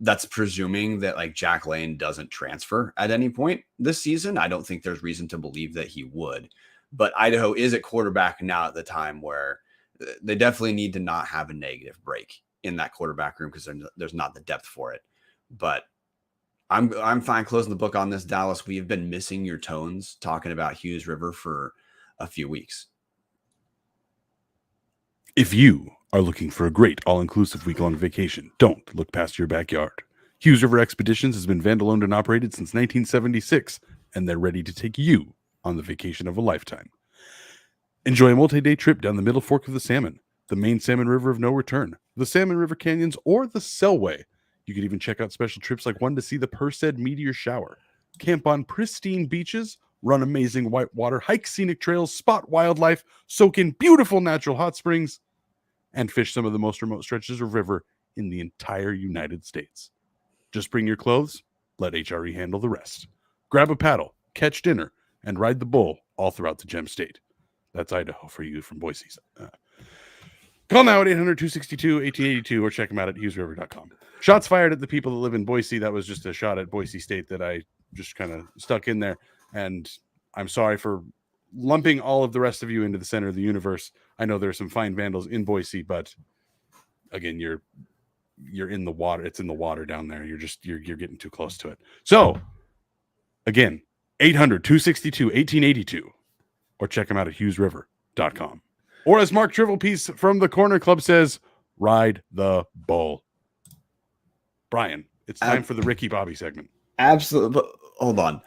That's presuming that like Jack Lane doesn't transfer at any point this season. I don't think there's reason to believe that he would, but Idaho is at quarterback now at the time where they definitely need to not have a negative break in that quarterback room because there's not the depth for it. But I'm fine closing the book on this, Dallas. We have been missing your tones talking about Hughes River for a few weeks. If you are looking for a great all-inclusive week-long vacation, don't look past your backyard. Hughes River Expeditions has been Vandal-owned and operated since 1976, and they're ready to take you on the vacation of a lifetime. Enjoy a multi-day trip down the Middle Fork of the Salmon, the main Salmon River of no return, the Salmon River Canyons, or the Selway. You could even check out special trips like one to see the Perseid meteor shower, camp on pristine beaches, run amazing whitewater, hike scenic trails, spot wildlife, soak in beautiful natural hot springs, and fish some of the most remote stretches of river in the entire United States. Just bring your clothes, let HRE handle the rest. Grab a paddle, catch dinner, and ride the bull all throughout the Gem State. That's Idaho for you from Boise. Call now at 800-262-1882 or check them out at hughesriver.com. Shots fired at the people that live in Boise. That was just a shot at Boise State that I just kind of stuck in there. And I'm sorry for lumping all of the rest of you into the center of the universe. I know there are some fine Vandals in Boise, but again, you're in the water. It's in the water down there. You're getting too close to it. So again, 800-262-1882 or check them out at hughesriver.com. Or as Mark Trivelpiece from the Corner Club says, ride the bull. Brian, it's time for the Ricky Bobby segment. Absolutely. Hold on.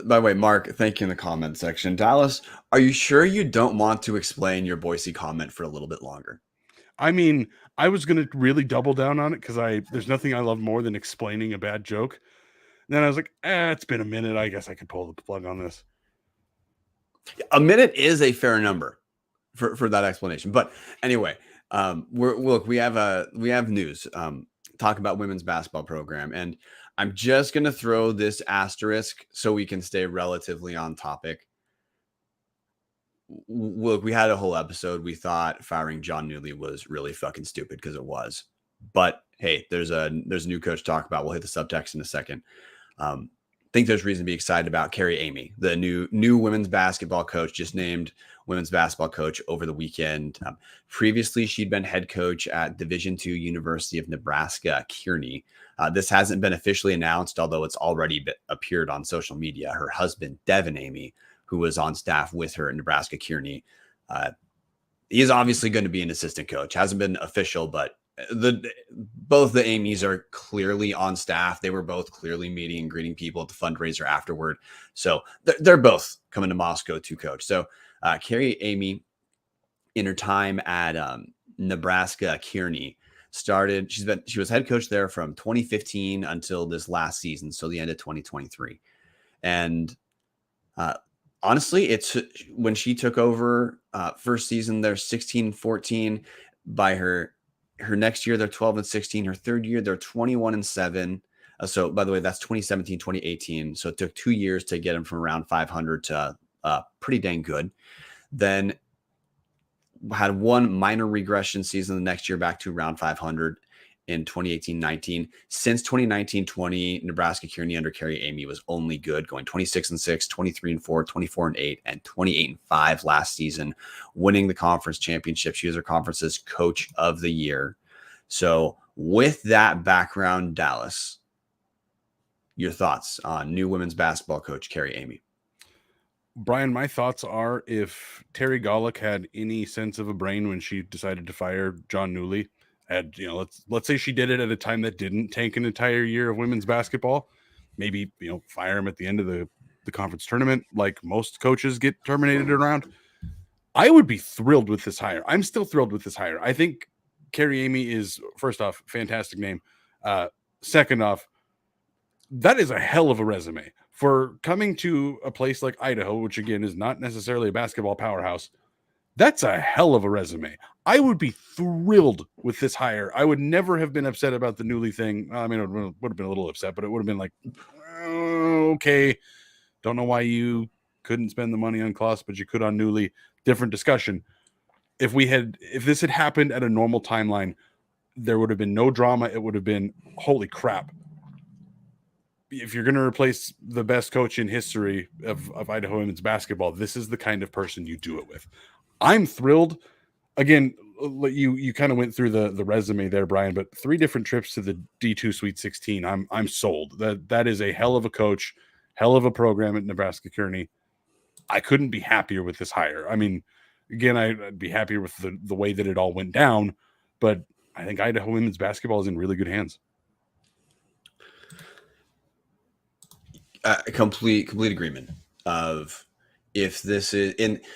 By the way, Mark, thank you in the comment section. Dallas, are you sure you don't want to explain your Boise comment for a little bit longer? I mean, I was going to really double down on it because there's nothing I love more than explaining a bad joke. And then I was like, it's been a minute. I guess I could pull the plug on this. A minute is a fair number for that explanation. But anyway, we have news. Talk about women's basketball program, and I'm just going to throw this asterisk so we can stay relatively on topic. Look, we had a whole episode. We thought firing Jon Newlee was really fucking stupid because it was. But hey, there's a new coach to talk about. We'll hit the subtext in a second. think there's reason to be excited about Carrie Eighmey, the new women's basketball coach, just named women's basketball coach over the weekend. Previously, she'd been head coach at Division II University of Nebraska, Kearney. This hasn't been officially announced, although it's already appeared on social media. Her husband, Devin Eighmey, who was on staff with her at Nebraska Kearney, he is obviously going to be an assistant coach. Hasn't been official, but both the Amy's are clearly on staff. They were both clearly meeting and greeting people at the fundraiser afterward. So they're both coming to Moscow to coach. So Carrie Eighmey, in her time at Nebraska Kearney, she was head coach there from 2015 until this last season, so the end of 2023. And honestly, it's when she took over first season, they're 16-14. By her next year, they're 12-16. Her third year, they're 21-7. So by the way, that's 2017, 2018. So it took 2 years to get them from around 500 to pretty dang good. Then had one minor regression season the next year back to around 500 in 2018-19. Since 2019-20, Nebraska Kearney under Carrie Eighmey was only good, going 26-6, 23-4, 24-8, and 28-5 last season, winning the conference championship. She was her conference's coach of the year. So with that background, Dallas, your thoughts on new women's basketball coach Carrie Eighmey? Brian, my thoughts are, if Terry Golick had any sense of a brain when she decided to fire Jon Newlee, let's say she did it at a time that didn't tank an entire year of women's basketball, maybe fire him at the end of the conference tournament, like most coaches get terminated around. I would be thrilled with this hire. I'm still thrilled with this hire. I think Carrie Eighmey is, first off, fantastic name. Second off, that is a hell of a resume for coming to a place like Idaho, which again is not necessarily a basketball powerhouse. That's a hell of a resume. I would be thrilled with this hire. I would never have been upset about the Newlee thing. I mean, it would have been a little upset, but it would have been like, okay, don't know why you couldn't spend the money on Kloss, but you could on Newlee. Different discussion. If this had happened at a normal timeline, there would have been no drama. It would have been, holy crap. If you're going to replace the best coach in history of Idaho women's basketball, this is the kind of person you do it with. I'm thrilled. Again, you kind of went through the resume there, Brian, but 3 different trips to the D2 Sweet 16. I'm sold. That is a hell of a coach, hell of a program at Nebraska Kearney. I couldn't be happier with this hire. I mean, again, I'd be happier with the way that it all went down, but I think Idaho women's basketball is in really good hands. Complete agreement of, if this is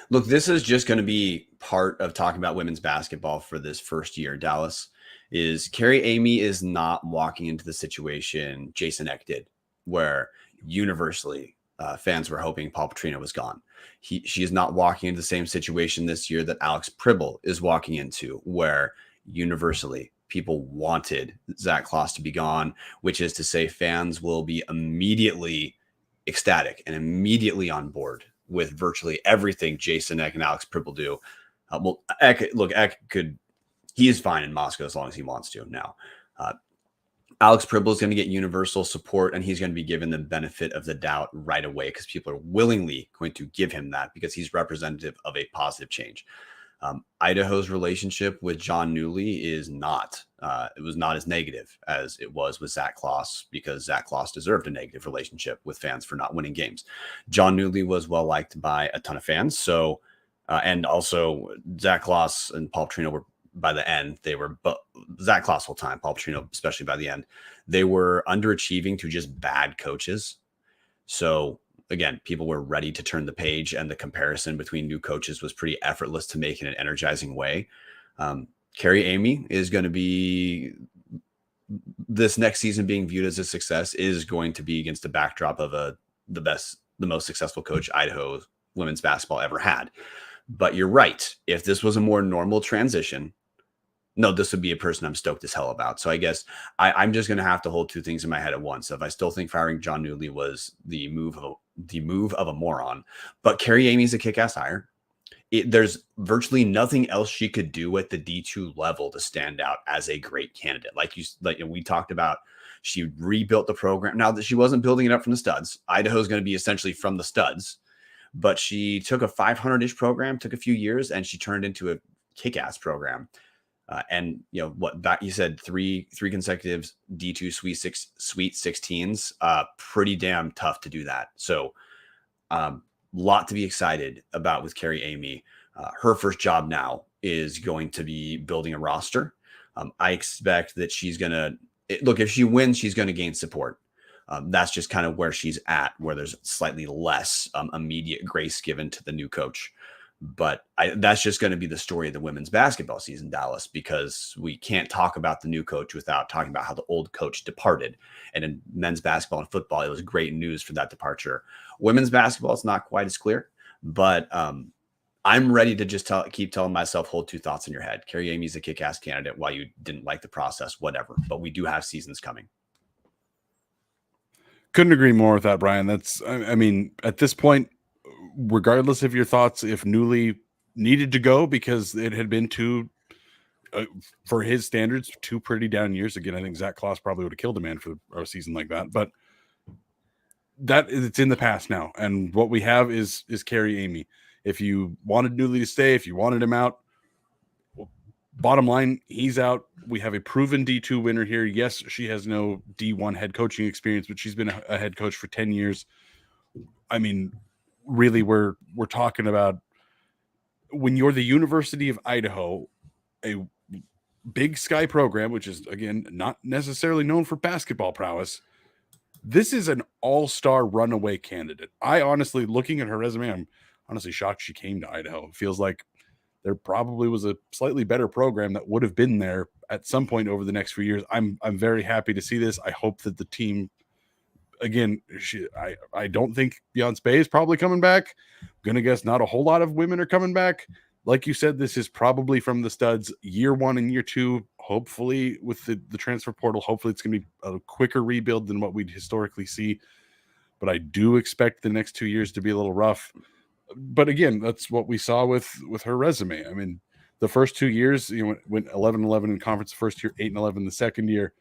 look, this is just going to be part of talking about women's basketball for this first year. Dallas, is Carrie Eighmey is not walking into the situation Jason Eck did, where universally fans were hoping Paul Petrino was gone. She is not walking into the same situation this year that Alex Pribble is walking into, where universally people wanted Zach Kloss to be gone, which is to say fans will be immediately ecstatic and immediately on board with virtually everything Jason Eck and Alex Pribble do. Eck he is fine in Moscow as long as he wants to now. Alex Pribble is going to get universal support, and he's going to be given the benefit of the doubt right away because people are willingly going to give him that because he's representative of a positive change. Idaho's relationship with Jon Newlee is not, it was not as negative as it was with Zach Kloss, because Zach Kloss deserved a negative relationship with fans for not winning games. Jon Newlee was well liked by a ton of fans. So, and also Zach Kloss and Paul Petrino were, by the end, they were Zach Kloss whole time, Paul Petrino, especially by the end, they were underachieving to just bad coaches. So again, people were ready to turn the page, and the comparison between new coaches was pretty effortless to make in an energizing way. Carrie Eighmey is going to be, this next season being viewed as a success, is going to be against the backdrop of the most successful coach Idaho women's basketball ever had. But you're right. If this was a more normal transition, no, this would be a person I'm stoked as hell about. So I guess I'm just going to have to hold 2 things in my head at once. If I still think firing Jon Newlee was the move of a moron, but Carrie Eighmey's a kick-ass hire. There's virtually nothing else she could do at the D2 level to stand out as a great candidate. Like we talked about, She rebuilt the program. Now that she wasn't building it up from the studs, Idaho is going to be essentially from the studs, but she took a 500-ish program, took a few years, and she turned into a kick-ass program. And you said three consecutive D2 Sweet 16s, pretty damn tough to do that. So lot to be excited about with Carrie Eighmey. Her first job now is going to be building a roster. I expect that she's going to look, if she wins, she's going to gain support. That's just kind of where she's at, where there's slightly less immediate grace given to the new coach. But that's just going to be the story of the women's basketball season, Dallas, because we can't talk about the new coach without talking about how the old coach departed. And in men's basketball and football, it was great news for that departure. Women's basketball is not quite as clear, but I'm ready to just keep telling myself, hold two thoughts in your head. Carrie Eighmey's a kick-ass candidate. While you didn't like the process, whatever. But we do have seasons coming. Couldn't agree more with that, Brian. I mean, at this point, regardless of your thoughts, if Newlee needed to go because it had been for his standards, 2 pretty down years. Again, I think Zach Kloss probably would have killed a man for a season like that, but it's in the past now. And what we have is Carrie Eighmey. If you wanted Newlee to stay, if you wanted him out, bottom line, he's out. We have a proven D2 winner here. Yes, she has no D1 head coaching experience, but she's been a head coach for 10 years. I mean, really, we're talking about when you're the University of Idaho, a Big Sky program, which is, again, not necessarily known for basketball prowess. This is an all-star runaway candidate. I honestly, looking at her resume, I'm honestly shocked she came to Idaho. It feels like there probably was a slightly better program that would have been there at some point over the next few years. I'm very happy to see this. I hope that the team, again, I don't think Beyonce is probably coming back. I'm going to guess not a whole lot of women are coming back. Like you said, this is probably from the studs year 1 and year 2. Hopefully with the transfer portal, hopefully it's going to be a quicker rebuild than what we'd historically see. But I do expect the next 2 years to be a little rough. But again, that's what we saw with her resume. I mean, the first 2 years, went 11-11 in conference the first year, 8-11 the second year.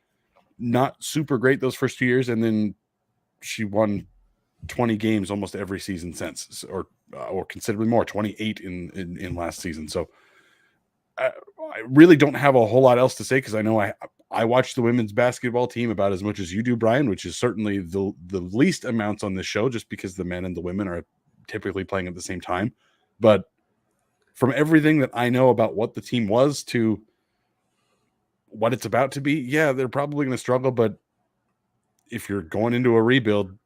Not super great those first 2 years, and then she won 20 games almost every season since, or considerably more, 28 in last season. So I really don't have a whole lot else to say, because I know I watch the women's basketball team about as much as you do, Brian, which is certainly the least amounts on this show, just because the men and the women are typically playing at the same time. But from everything that I know about what the team was to what it's about to be, yeah, they're probably going to struggle. But if you're going into a rebuild,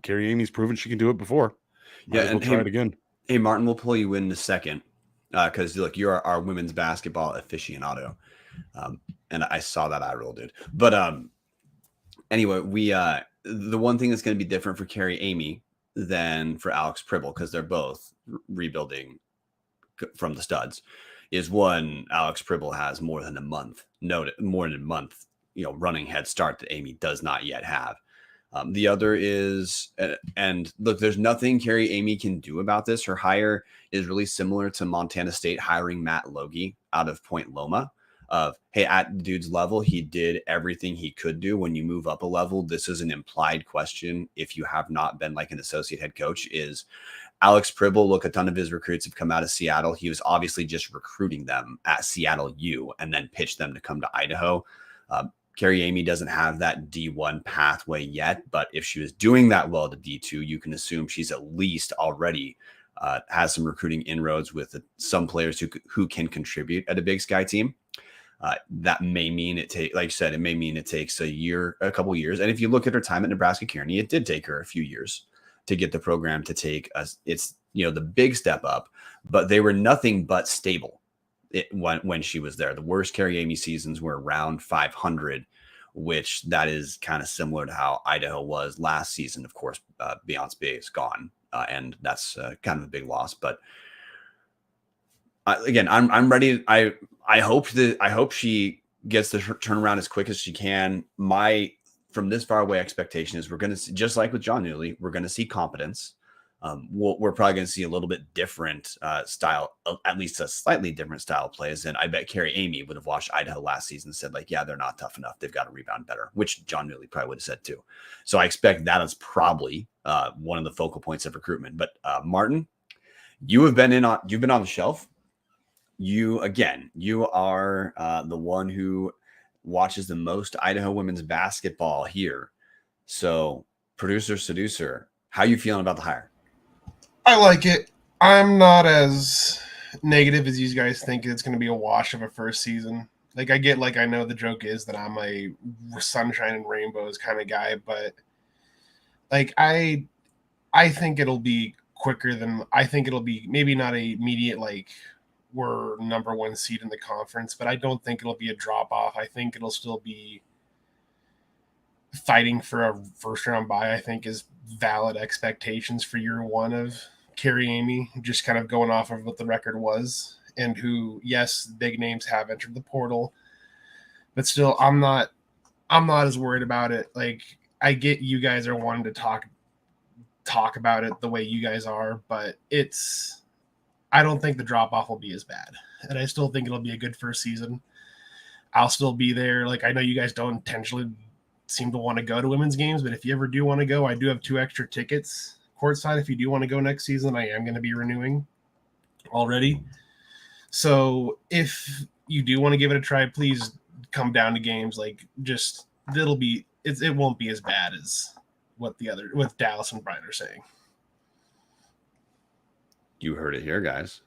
Carrie Eighmey's proven she can do it before. We'll try it again. Hey, Martin, we'll pull you in a second, because look, you're our women's basketball aficionado, and I saw that eye roll, dude. But anyway, we the one thing that's going to be different for Carrie Eighmey than for Alex Pribble, because they're both rebuilding from the studs, is one, Alex Pribble has more than a month running head start that Eighmey does not yet have. The other is, and look, there's nothing Carrie Eighmey can do about this. Her hire is really similar to Montana State hiring Matt Logie out of Point Loma. Of, hey, at the dude's level, he did everything he could do. When you move up a level, this is an implied question. If you have not been like an associate head coach, is Alex Pribble, look, a ton of his recruits have come out of Seattle. He was obviously just recruiting them at Seattle U and then pitched them to come to Idaho. Carrie Eighmey doesn't have that D1 pathway yet, but if she was doing that well to D2, you can assume she's at least already has some recruiting inroads with some players who can contribute at a Big Sky team. That may mean like you said, it may mean it takes a couple years. And if you look at her time at Nebraska Kearney, it did take her a few years to get the program to take the big step up, but they were nothing but stable when she was there. The worst Carrie Eighmey seasons were around 500, which that is kind of similar to how Idaho was last season. Of course, Beyonce is gone, and that's kind of a big loss. But again, I'm ready. I hope she gets the turnaround as quick as she can. From this far away expectation is we're going to see, just like with Jon Newlee, we're going to see competence. we're probably going to see a little bit different style, at least a slightly different style of plays. And I bet Carrie Eighmey would have watched Idaho last season and said, like, yeah, they're not tough enough. They've got to rebound better, which Jon Newlee probably would have said too. So I expect that is probably one of the focal points of recruitment. But Martin, you've been on the shelf. You are the one who watches the most Idaho women's basketball here. So producer, seducer, how you feeling about the hire? I like it. I'm not as negative as you guys think it's going to be a wash of a first season. Like, I know the joke is that I'm a sunshine and rainbows kind of guy, but like, I think it'll be quicker than, I think it'll be maybe not a immediate, like, we're number one seed in the conference, but I don't think it'll be a drop off. I think it'll still be fighting for a first round bye. I think is valid expectations for year one of Carrie Eighmey, just kind of going off of what the record was, and who, yes, big names have entered the portal, but still, I'm not as worried about it. Like, I get you guys are wanting to talk about it the way you guys are, but I don't think the drop off will be as bad, and I still think it'll be a good first season. I'll still be there. Like, I know you guys don't intentionally seem to want to go to women's games, but if you ever do want to go, I do have 2 extra tickets courtside. If you do want to go next season, I am going to be renewing already. So if you do want to give it a try, please come down to games. Like, just it won't be as bad as what Dallas and Brian are saying. You heard it here, guys.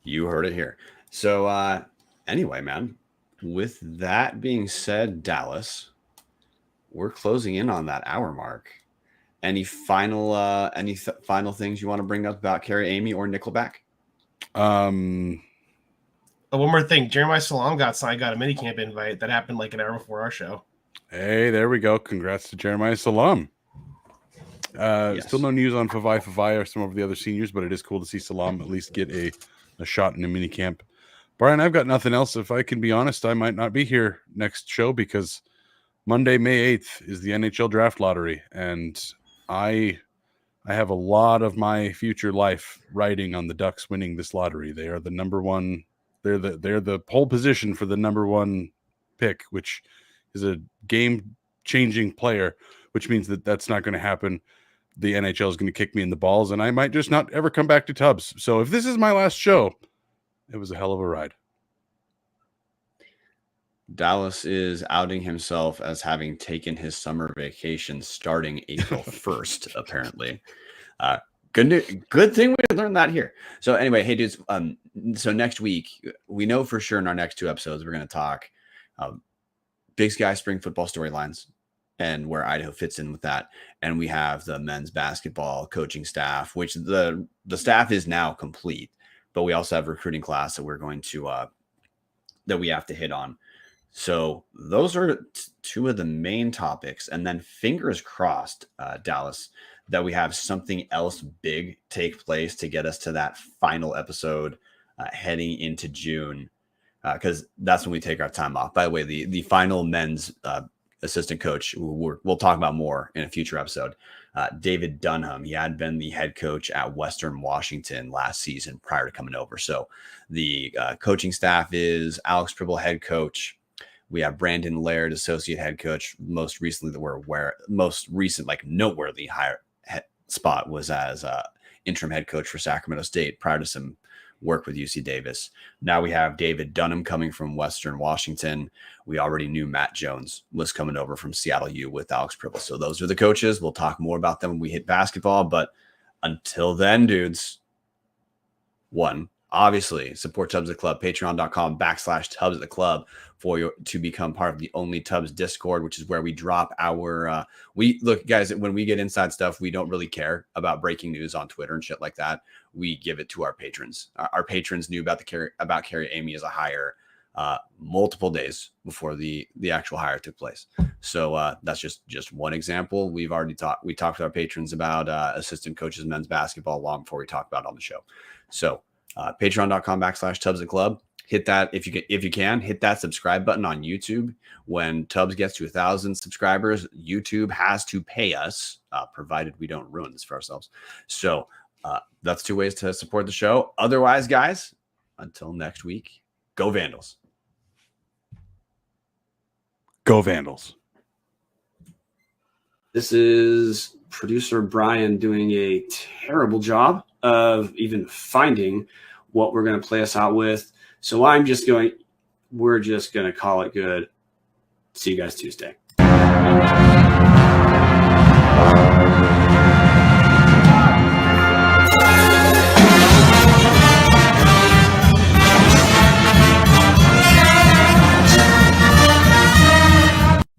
You heard it here. So anyway, man, with that being said, Dallas, we're closing in on that hour mark. Any final final things you want to bring up about Carrie Eighmey or Nickelback? One more thing. Jeremiah Salam got a minicamp invite that happened like an hour before our show. Hey, there we go. Congrats to Jeremiah Salam. Yes. Still no news on Favai or some of the other seniors, but it is cool to see Salam at least get a shot in a minicamp. Brian, I've got nothing else. If I can be honest, I might not be here next show because Monday, May 8th is the NHL draft lottery, and I have a lot of my future life riding on the Ducks winning this lottery. They are the number one. They're the pole position for the number one pick, which is a game-changing player, which means that's not going to happen. The NHL is going to kick me in the balls, and I might just not ever come back to Tubbs. So if this is my last show, it was a hell of a ride. Dallas is outing himself as having taken his summer vacation starting April 1st, apparently. Good thing we learned that here. So anyway, hey dudes, so next week, we know for sure in our next 2 episodes, we're going to talk Big Sky spring football storylines and where Idaho fits in with that. And we have the men's basketball coaching staff, which the staff is now complete, but we also have a recruiting class that we're going to that we have to hit on. So those are 2 of the main topics. And then fingers crossed, Dallas, that we have something else big take place to get us to that final episode heading into June, because that's when we take our time off. By the way, the final men's assistant coach, we'll talk about more in a future episode, David Dunham. He had been the head coach at Western Washington last season prior to coming over. So the coaching staff is Alex Pribble, head coach. We have Brandon Laird, associate head coach. Most recent like noteworthy hire spot was as interim head coach for Sacramento State prior to some work with UC Davis. Now we have David Dunham coming from Western Washington. We already knew Matt Jones was coming over from Seattle U with Alex Pribble. So those are the coaches. We'll talk more about them when we hit basketball. But until then, dudes, obviously support Tubbs at the Club, patreon.com/Tubbs at the Club to become part of the Only Tubbs Discord, which is where we drop our look, guys, when we get inside stuff, we don't really care about breaking news on Twitter and shit like that. We give it to our patrons. Our patrons knew about Carrie Eighmey as a hire multiple days before the actual hire took place. So that's just one example. We talked to our patrons about assistant coaches men's basketball long before we talked about it on the show. So patreon.com/Tubbs at the Club. hit that if you can hit that subscribe button on YouTube. When Tubbs gets to 1,000 subscribers, YouTube has to pay us, provided we don't ruin this for ourselves. So that's 2 ways to support the show. Otherwise, guys, until next week, go Vandals. Go Vandals. This is producer Brian doing a terrible job of even finding what we're going to play us out with. So we're just going to call it good. See you guys Tuesday.